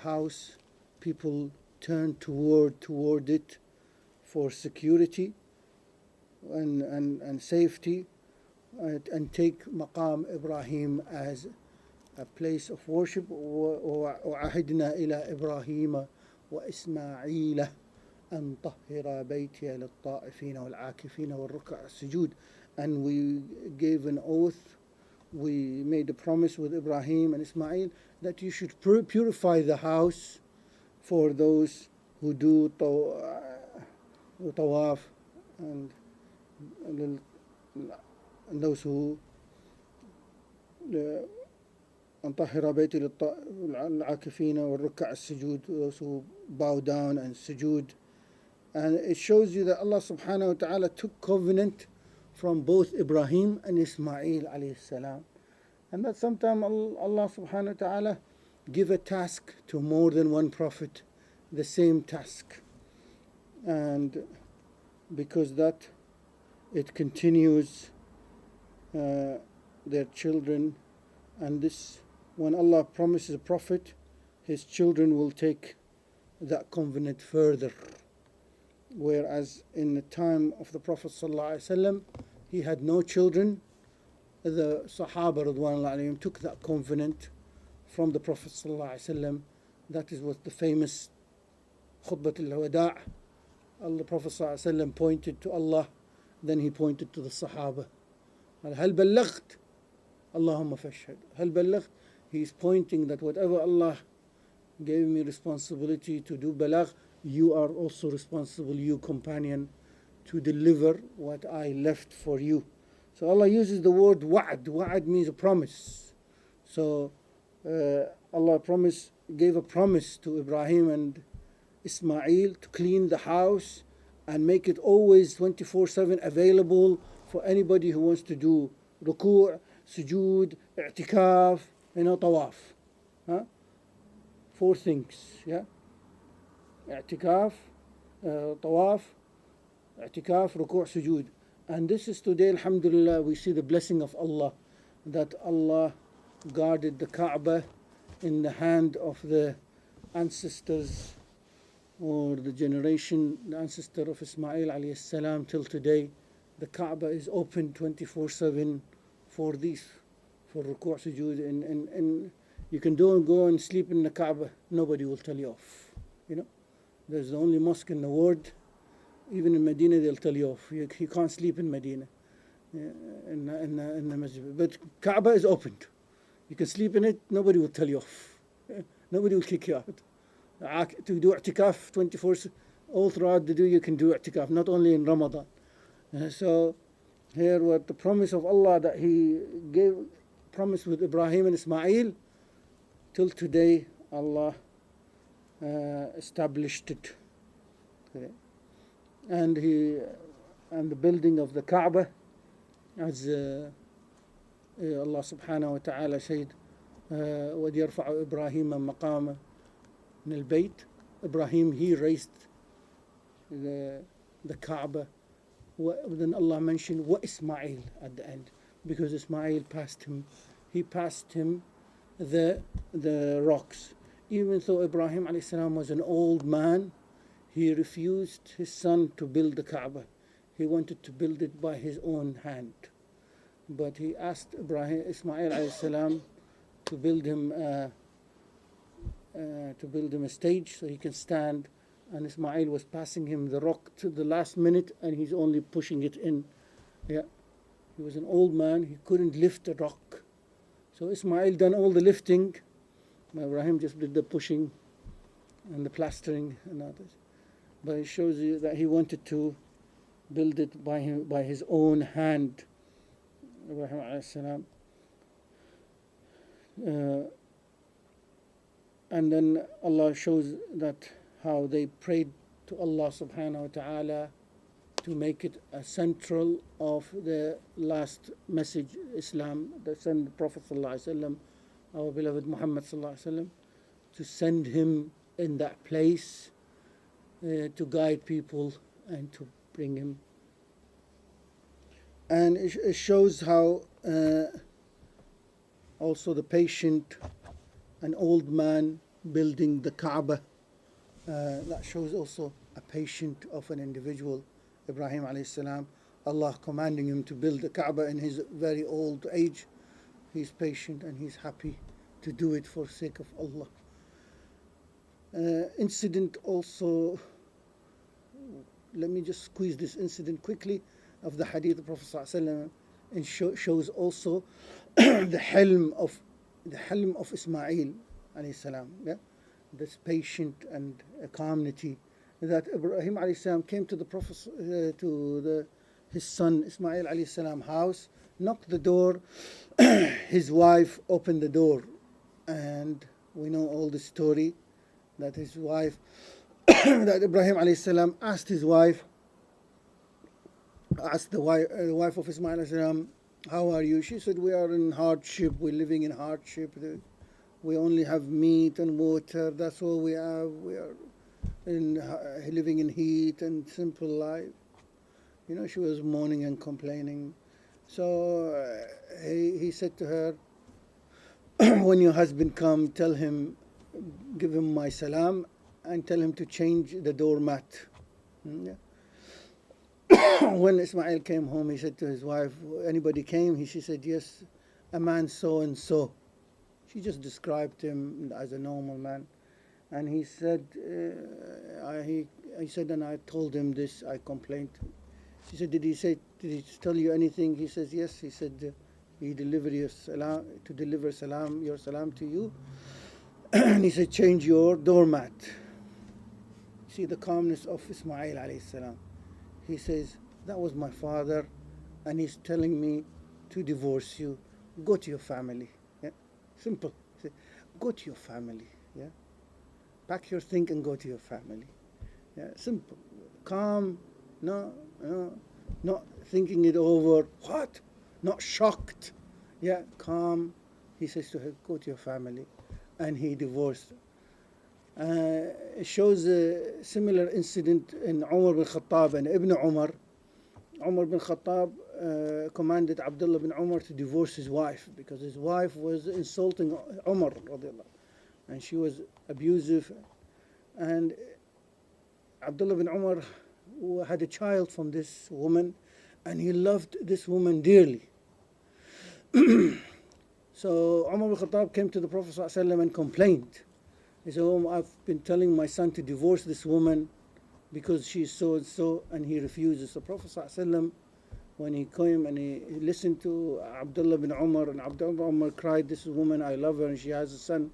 house, people turn toward it for security and safety, and take Maqam Ibrahim as a place of worship. وعهدنا إلى إبراهيم وإسماعيل أن طهر بيتي للطائفين والعاكفين والركع السجود. And we gave an oath, we made a promise with Ibrahim and Ismail that you should purify the house for those who do tawaf and those who أن طهر بيتي للعاكفين والركع السجود, those who bow down and sujood. And it shows you that Allah subhanahu wa ta'ala took covenant from both Ibrahim and Ismaeel alayhi salam. And that sometimes Allah subhanahu wa ta'ala give a task to more than one prophet, the same task. And because that it continues their children, and this, when Allah promises a prophet, his children will take that covenant further. Whereas in the time of the Prophet ﷺ, he had no children, the Sahaba radwanullah alayhim took that covenant from the Prophet ﷺ. That is what the famous Khutbat al-Wada', the Prophet ﷺ pointed to Allah, then he pointed to the Sahaba. هل بلغت اللهم فاشهد. هل بلغت, he's pointing that whatever Allah gave me responsibility to do balagh, you are also responsible, you companion, to deliver what I left for you. So Allah uses the word wa'ad. Wa'ad means a promise. So Allah gave a promise to Ibrahim and Ismail to clean the house and make it always 24/7 available for anybody who wants to do ruku', sujood, i'tikaf, tawaf. Four things, yeah? I'tikaf, tawaf, i'tikaf, ruku', sujood. And this is today, alhamdulillah, we see the blessing of Allah, that Allah guarded the Kaaba in the hand of the ancestors or the ancestor of Ismail alayhi salam till today. The Kaaba is open 24/7 for these, for ruku', sujood, and you can go and sleep in the Kaaba, nobody will tell you off. There's the only mosque in the world. Even in Medina, they'll tell you off. You can't sleep in Medina, in the masjid. But Kaaba is opened. You can sleep in it, nobody will tell you off. Nobody will kick you out. To do i'tikaf 24, all throughout the day you can do i'tikaf, not only in Ramadan. So here what the promise of Allah that he gave, promise with Ibrahim and Ismail, till today Allah established it. Okay. And the building of the Kaaba, as Allah subhanahu wa ta'ala said, وَإِذْ يَرْفَعُ إِبْرَاهِيمَ مَقَامَ مِنَ الْبَيْتِ. Ibrahim, he raised the Kaaba. Then Allah mentioned Ismail at the end, because Ismail passed him the rocks. Even though Ibrahim alayhi salam was an old man, he refused his son to build the Kaaba. He wanted to build it by his own hand. But he asked Ismail alayhi salam to build him a stage so he can stand. And Ismail was passing him the rock to the last minute, and he's only pushing it in. Yeah, he was an old man. He couldn't lift a rock. So Ismail done all the lifting. Ibrahim just did the pushing and the plastering and others. But it shows you that he wanted to build it by his own hand. Ibrahim alayhi salam. And then Allah shows that how they prayed to Allah subhanahu wa ta'ala to make it a central of the last message, Islam, that sent the Prophet sallallahu alaihi wasallam, our beloved Muhammad sallallahu alaihi wasallam, to send him in that place to guide people and to bring him. And it shows how also the patient, an old man building the Kaaba, That shows also a patient of an individual, Ibrahim alayhi salam. Allah commanding him to build the Kaaba in his very old age. He's patient and he's happy to do it for sake of Allah. Incident also, let me just squeeze this incident quickly of the hadith of Prophet ﷺ, and shows also the helm of Ismaeel alayhi salam, yeah? This patient and calmness that Ibrahim alayhi salam came to the Prophet his son Ismaeel alayhi salam house, knocked the door, his wife opened the door, and we know all the story that his wife that Ibrahim alayhi salam asked the wife of Ismaeel alayhi salam, how are you? She said, we are in hardship, we're living in hardship, we only have meat and water, that's all we have, we are living in heat and simple life. You know, she was moaning and complaining. So he said to her, when your husband come, tell him, give him my salam and tell him to change the doormat. Yeah. When Ismaeel came home, he said to his wife, anybody came? She said, yes, a man so and so. She just described him as a normal man. And he said, he said, and I told him this, I complained. She said, did he tell you anything? He says, yes. He said, he delivered your salam, to deliver your salam to you. And he said, change your doormat. See the calmness of Ismaeel alayhi salam. He says, that was my father, and he's telling me to divorce you. Go to your family. Yeah? Simple. Say, go to your family. Yeah? Pack your thing and go to your family. Yeah? Simple. Calm. No, not thinking it over. What? Not shocked. Yeah, calm. He says to her, go to your family. And he divorced. It shows a similar incident in Umar bin Khattab and Ibn Umar. Umar bin Khattab commanded Abdullah bin Umar to divorce his wife because his wife was insulting Umar radiallahu, and she was abusive. And Abdullah bin Umar had a child from this woman, and he loved this woman dearly. So Umar bin Khattab came to the Prophet ﷺ and complained. He said, oh, I've been telling my son to divorce this woman because she's so and so, and he refuses. The Prophet ﷺ, when he came and he listened to Abdullah bin Umar, and Abdullah bin Umar cried, this woman, I love her and she has a son.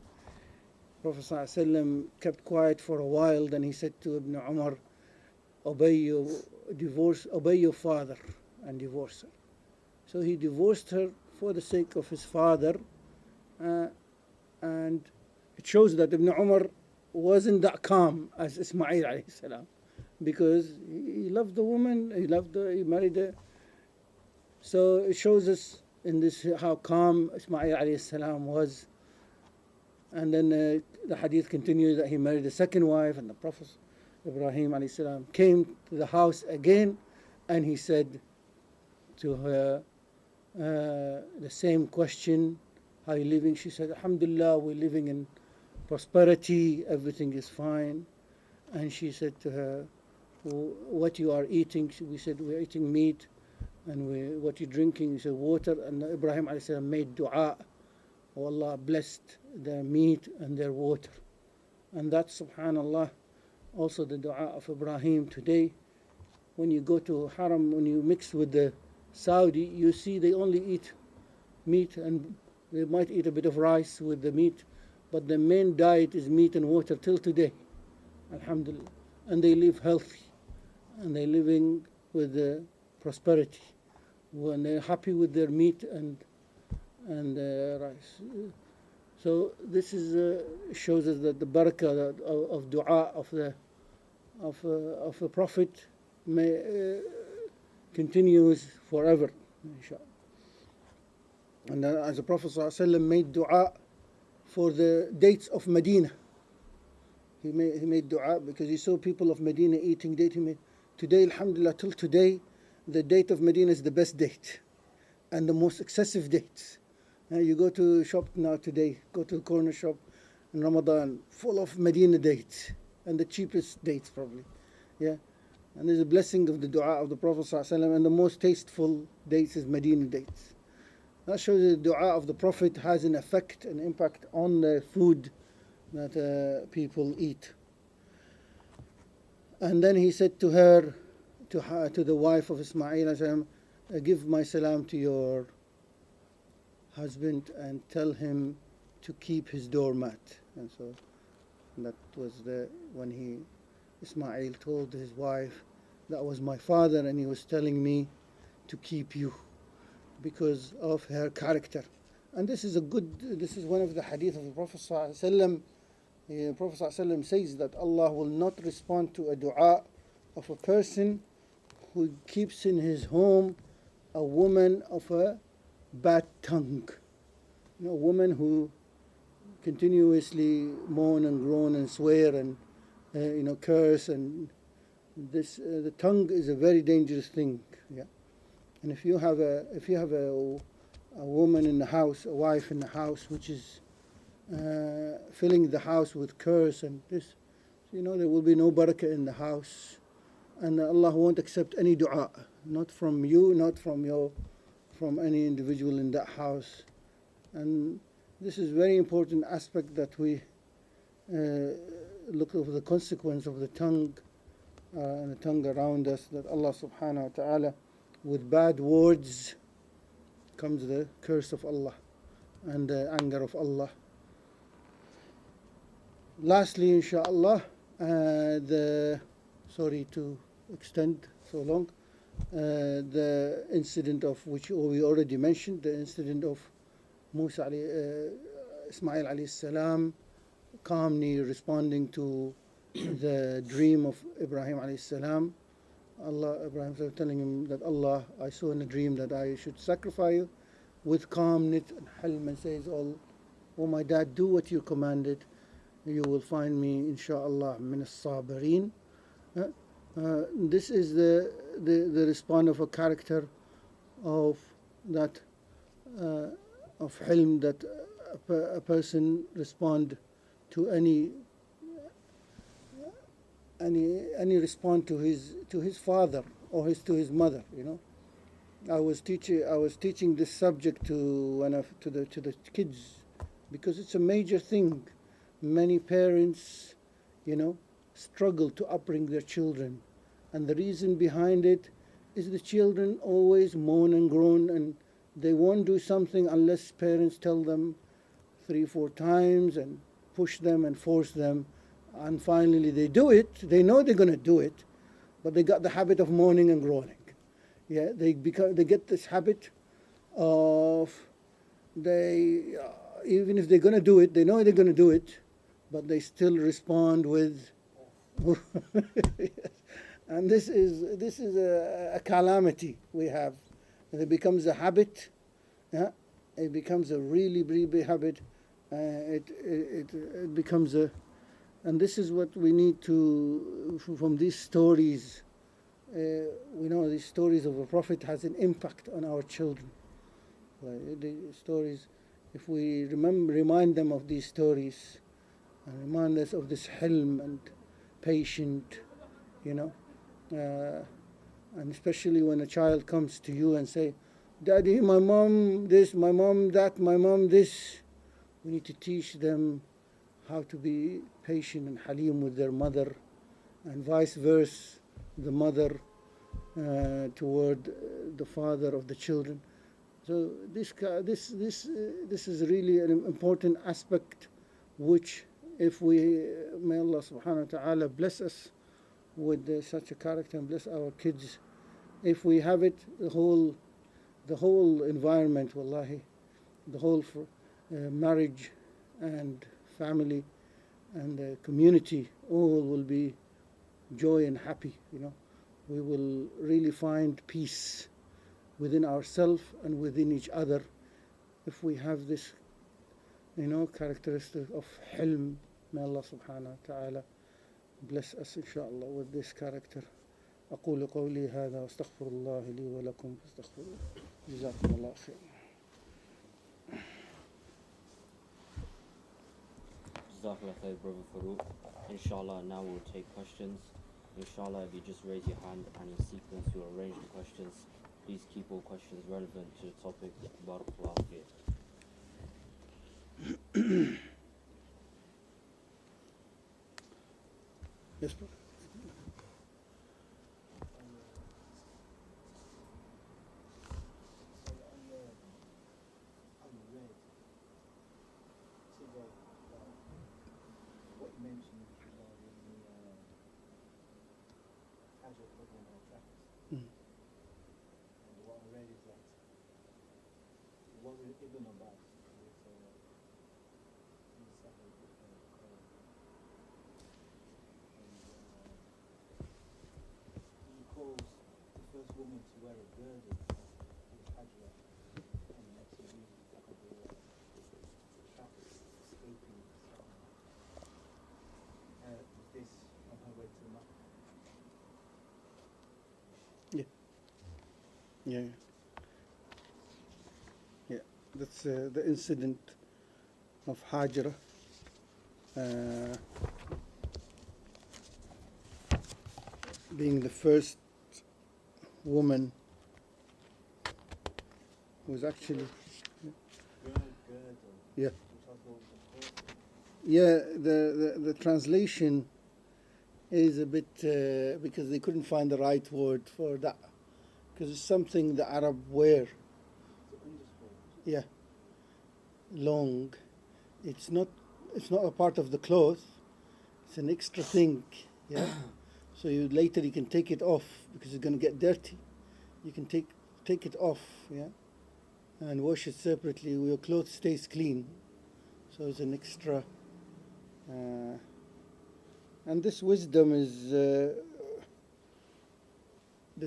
Prophet ﷺ kept quiet for a while, then he said to Ibn Umar, obey your father and divorce her. So he divorced her for the sake of his father, and it shows that Ibn Umar wasn't that calm as Ismaeel alayhi salam, because he loved the woman, he married her. So it shows us in this how calm Ismaeel alayhi salam was. And then the hadith continues that he married a second wife, and the Prophet Ibrahim alayhi salam came to the house again, and he said to her the same question, how are you living? She said, alhamdulillah, we're living in prosperity, everything is fine. And she said to her, what you are eating? We said, we're eating meat. And what you're drinking? He said, water. And Ibrahim alayhi salam made dua. Oh, Allah blessed their meat and their water. And that's, subhanallah, also the dua of Ibrahim today. When you go to Haram, when you mix with the Saudi, you see they only eat meat, and they might eat a bit of rice with the meat, but the main diet is meat and water till today, alhamdulillah. And they live healthy, and they're living with prosperity, when they're happy with their meat and rice. So this is shows us that the barakah of dua of the Prophet continues forever, inshallah. And as the Prophet ﷺ made dua for the dates of Medina, he made dua because he saw people of Medina eating date. Today, alhamdulillah, till today, the date of Medina is the best date and the most excessive dates. You go to shop now today, go to the corner shop in Ramadan, full of Medina dates. and the cheapest dates probably. Yeah. And there's a blessing of the dua of the Prophet ﷺ, and the most tasteful dates is Medina dates. That shows the dua of the Prophet has an effect, an impact on the food that people eat. And then he said to her, to the wife of Ismaeel, give my salam to your husband and tell him to keep his doormat. And so that was when Ismaeel told his wife, that was my father and he was telling me to keep you because of her character. And this is one of the hadith of the Prophet ﷺ. The Prophet ﷺ says that Allah will not respond to a dua of a person who keeps in his home a woman of a bad tongue. A woman who continuously moan and groan and swear and curse, and the tongue is a very dangerous thing. Yeah. And if you have a woman in the house, a wife in the house, which is filling the house with curse and this, there will be no barakah in the house, and Allah won't accept any dua, not from you, not from any individual in that house. And this is very important aspect that we look over the consequence of the tongue and the tongue around us, that Allah subhanahu wa ta'ala, with bad words comes the curse of Allah and the anger of Allah. Lastly, inshallah, sorry to extend so long, the incident of which we already mentioned, the incident of Ismaeel alayhi salam calmly responding to the dream of Ibrahim alayhi salam. Ibrahim telling him that Allah, I saw in a dream that I should sacrifice you, with calmness and hilm, and says, oh my dad, do what you commanded. You will find me, inshallah, min as-sabirin. This is the response of a character of that of hilm, that a person respond to any response to his father or to his mother. I was teaching this subject to the kids, because it's a major thing. Many parents, struggle to upbring their children, and the reason behind it is the children always moan and groan, and they won't do something unless parents tell them 3-4 times and push them and force them, and finally they do it. They know they're going to do it, but they got the habit of moaning and groaning. Yeah, they get this habit of even if they're going to do it, they know they're going to do it, but they still respond with and this is a calamity we have, and it becomes a habit. Yeah, it becomes a really big habit. It becomes and this is what we need to, from these stories. We know these stories of the Prophet has an impact on our children. The stories, if we remind them of these stories, and remind us of this hilm and patient, and especially when a child comes to you and say, Daddy, my mom this, my mom that, my mom this. We need to teach them how to be patient and halim with their mother, and vice versa, the mother toward the father of the children. So this is really an important aspect, which, if may Allah subhanahu wa ta'ala bless us with such a character and bless our kids. If we have it, the whole environment, wallahi, the whole marriage and family and the community, all will be joy and happy. We will really find peace within ourselves and within each other if we have this characteristic of hilm. May Allah subhanahu wa ta'ala bless us inshallah with this character. أقول قولي هذا واستغفر الله لي ولكم فاستغفروه. جزاكم الله خير. Jazakallah khair, brother Farouk. Inshallah, now we'll take questions. Inshallah, if you just raise your hand and in sequence we'll arrange the questions. Please keep all questions relevant to the topic. Barakallahu fiik. Yes, brother. What you mentioned regarding the Hajj program or practice, Mm. and what I read is that what we Ibn Abbas was inside the Quran, and he calls the first woman to wear a girdle was Hajaraa, and that's the reason for the traps escaping was this on her way to Makkah. Yeah. Yeah, that's the incident of Hajaraa. Being the first woman who was actually, Girdle. yeah. Which I thought was important. Yeah, the translation is a bit because they couldn't find the right word for that, because it's something the Arab wear. It's an underscore. Yeah, long. It's not a part of the cloth. It's an extra thing. Yeah, so later you can take it off because it's going to get dirty. You can take it off. Yeah, and wash it separately. Your clothes stays clean. So it's an extra. And this wisdom is the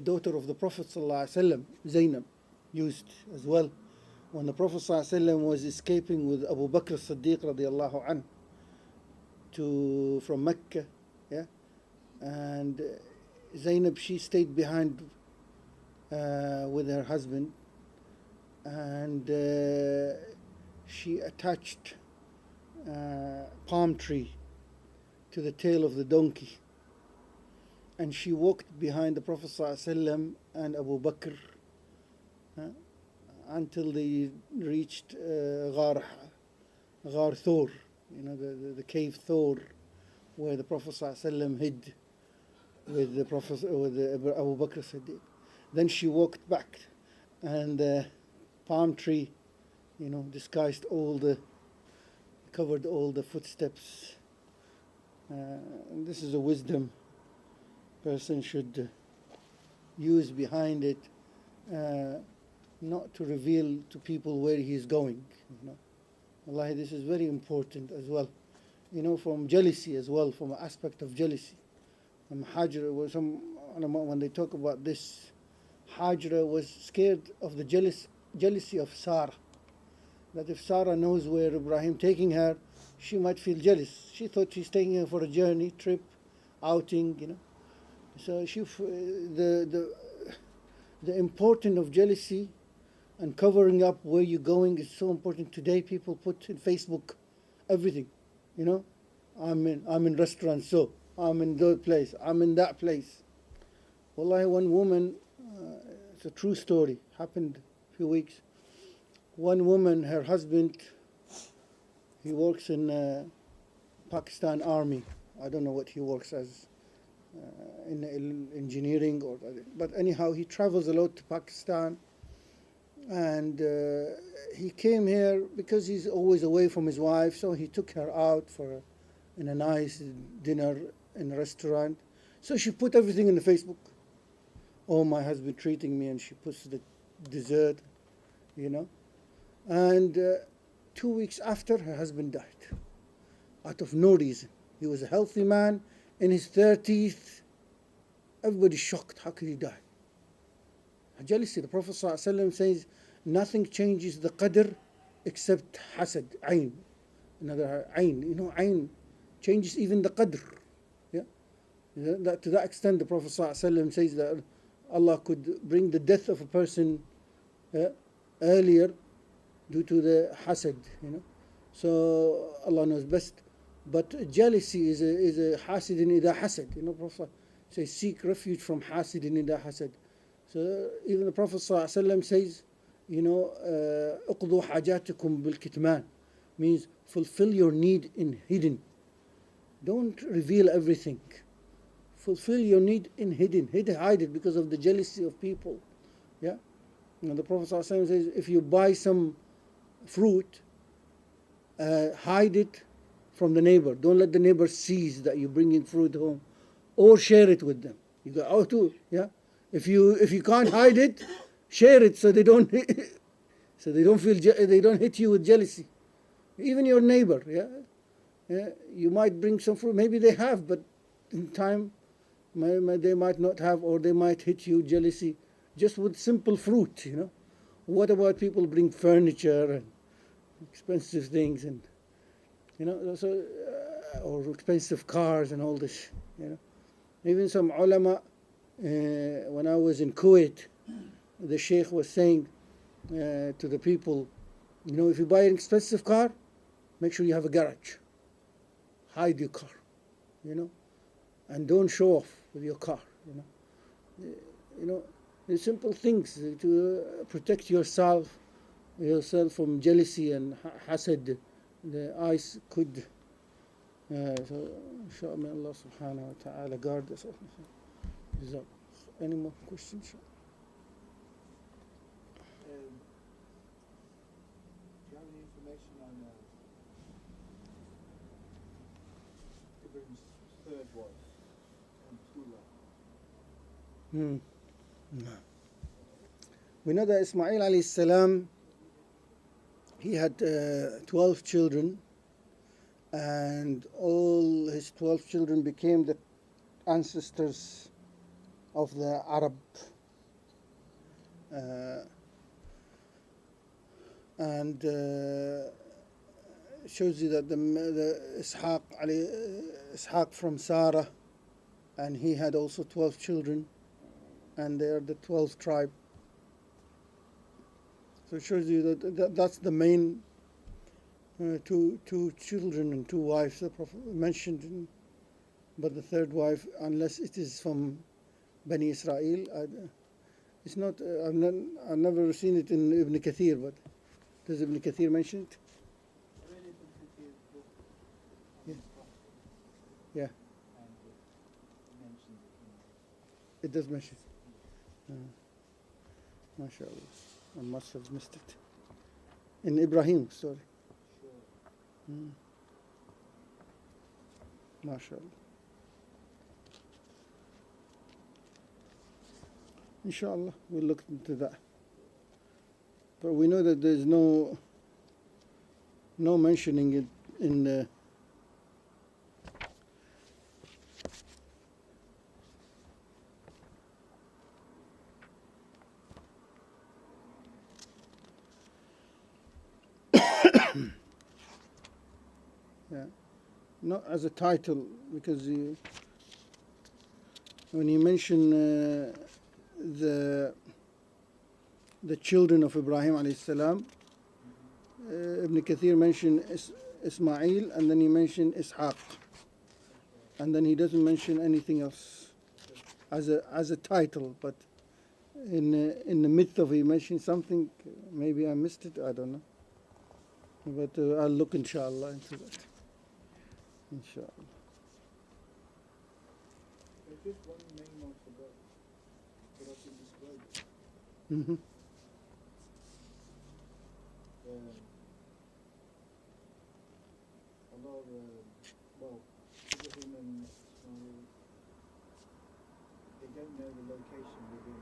daughter of the Prophet ﷺ, Zainab, used as well. When the Prophet ﷺ was escaping with Abu Bakr as-Siddiq radiallahu anh from Mecca, yeah, and Zainab, she stayed behind with her husband, and she attached palm tree to the tail of the donkey, and she walked behind the Prophet ﷺ and Abu Bakr until they reached Ghar Thor, the cave Thor, where the Prophet ﷺ hid with the Abu Bakr Siddiq. Then she walked back, and the palm tree, covered all the footsteps. And this is a wisdom person should use behind it, not to reveal to people where he is going. Wallahi, this is very important as well. From jealousy as well, from an aspect of jealousy. Hajaraa was when they talk about this, Hajaraa was scared of the jealousy of Sarah. That if Sarah knows where Ibrahim taking her, she might feel jealous. She thought she's taking her for a journey, trip, outing, So the importance of jealousy and covering up where you're going is so important. Today people put in Facebook everything, I'm in restaurant, so I'm in that place, I'm in that place. Wallahi, one woman, it's a true story, happened a few weeks. One woman, her husband, he works in Pakistan Army. I don't know what he works as, in engineering but anyhow, he travels a lot to Pakistan, and he came here because he's always away from his wife, so he took her out in a nice dinner in a restaurant. So she put everything in the Facebook. Oh, my husband treating me, and she puts the dessert, And 2 weeks after, her husband died, out of no reason. He was a healthy man, in his 30s. Everybody's shocked. How could he die? Jealousy. The Prophet ﷺ says, nothing changes the qadr except hasad, ayn. Another ayn. Ayn changes even the qadr. Yeah. To that extent, the Prophet ﷺ says that Allah could bring the death of a person earlier due to the hasad, So Allah knows best. But jealousy is a hasidin ida hasad. You know, Prophet says, seek refuge from hasidin ida hasad. So even the Prophet ﷺ says, you know, اقضوا حاجاتكم بالكتمان, means fulfill your need in hidden. Don't reveal everything. Fulfill your need in hidden. Hide it because of the jealousy of people. Yeah. You know, the Prophet ﷺ says, if you buy some fruit, hide it from the neighbor. Don't let the neighbor see that you're bringing fruit home, or share it with them. You go out too. Yeah. If you can't hide it, share it so they don't so they don't they don't hit you with jealousy. Even your neighbor. Yeah. Yeah, you might bring some fruit. Maybe they have, but in time, they might not have, or they might hit you jealousy just with simple fruit. You know, what about people bring furniture and expensive things, and you know, so or expensive cars and all this. You know, even some ulama. When I was in Kuwait, the sheikh was saying to the people, you know, if you buy an expensive car, make sure you have a garage. Hide your car, you know, and don't show off with your car, you know, the simple things to protect yourself from jealousy and hasad. The eyes could, so inshallah, may Allah subhanahu wa ta'ala guard us. Any more questions? Do you have any information on Ibrahim's third wife, Tula? No. We know that Ismaeel alayhi salam, he had 12 children, and all his 12 children became the ancestors of the Arab, and shows you that the Ishaq from Sarah, and he had also 12 children, and they are the 12th tribe. So it shows you that that's the main two children and 2 wives the Prophet mentioned, but the third wife, unless it is from Bani Israel, it's not. I've never seen it in Ibn Kathir, but does Ibn Kathir mention it? I read Ibn Kathir's book on Yeah. the Prophet, Yeah, and it mentioned it. it does mention it. MashaAllah. I must have missed it. In Ibrahim story. Sure. MashaAllah. Inshallah, we'll look into that. But we know that there's no mentioning it in the yeah, not as a title, because when you mention the children of Ibrahim alayhi salam, Ibn Kathir mentioned Ismaeel, and then he mentioned Ishaq, and then he doesn't mention anything else as a title. But in the midst of it, he mentioned something. Maybe I missed it. I don't know. But I'll look inshallah into that. Inshallah. There's just one name I forgot to describe. Mm-hmm. Well, Ibrahim and Ismail, they don't know the location within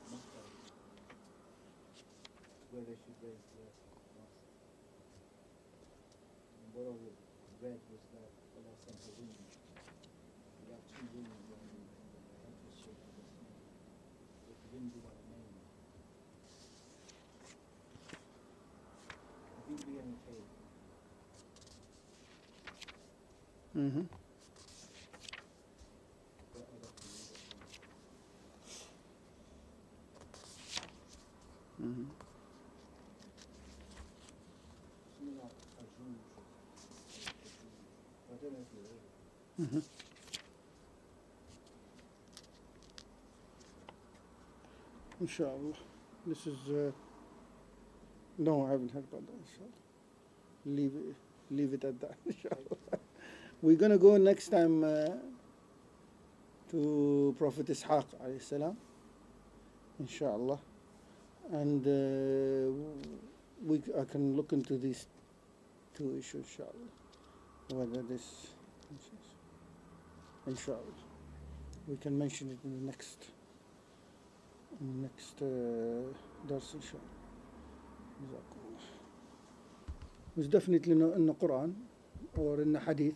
Makkah where they should raise their mosque. And what I read was that Allah sent a woman. We have 2 women when we had the shape of the snake. But the wind without a name. I think we have a cave. Mm-hmm. But I'd have to read it. Mm-hmm. Something like Ajouj. Mhm. Inshallah. This is no, I haven't heard about that. Inshallah. Leave it at that. Inshallah. We're gonna go next time to Prophet Ishaq alayhi salam, inshallah, and I can look into these two issues, inshallah. Whether this, inshallah, we can mention it in the next dars, inshallah. Jazakumullah. It's definitely not in the Quran or in the Hadith,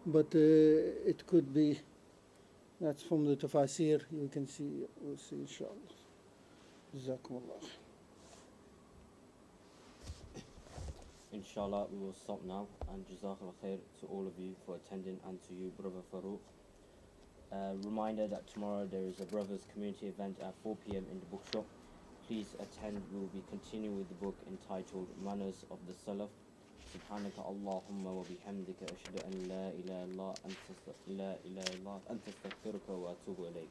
but it could be. That's from the tafasir. You can see. We'll see, inshallah. Jazakumullah. Inshallah, we will stop now, and Jazakallah khair to all of you for attending, and to you, Brother Farouk. Reminder that tomorrow there is a Brothers Community event at 4 p.m. in the bookshop. Please attend. We will be continuing with the book entitled Manners of the Salaf. سبحانك اللهم وبحمدك أشهد أن لا إله إلا أنت أستغفرك وأتوب إليك.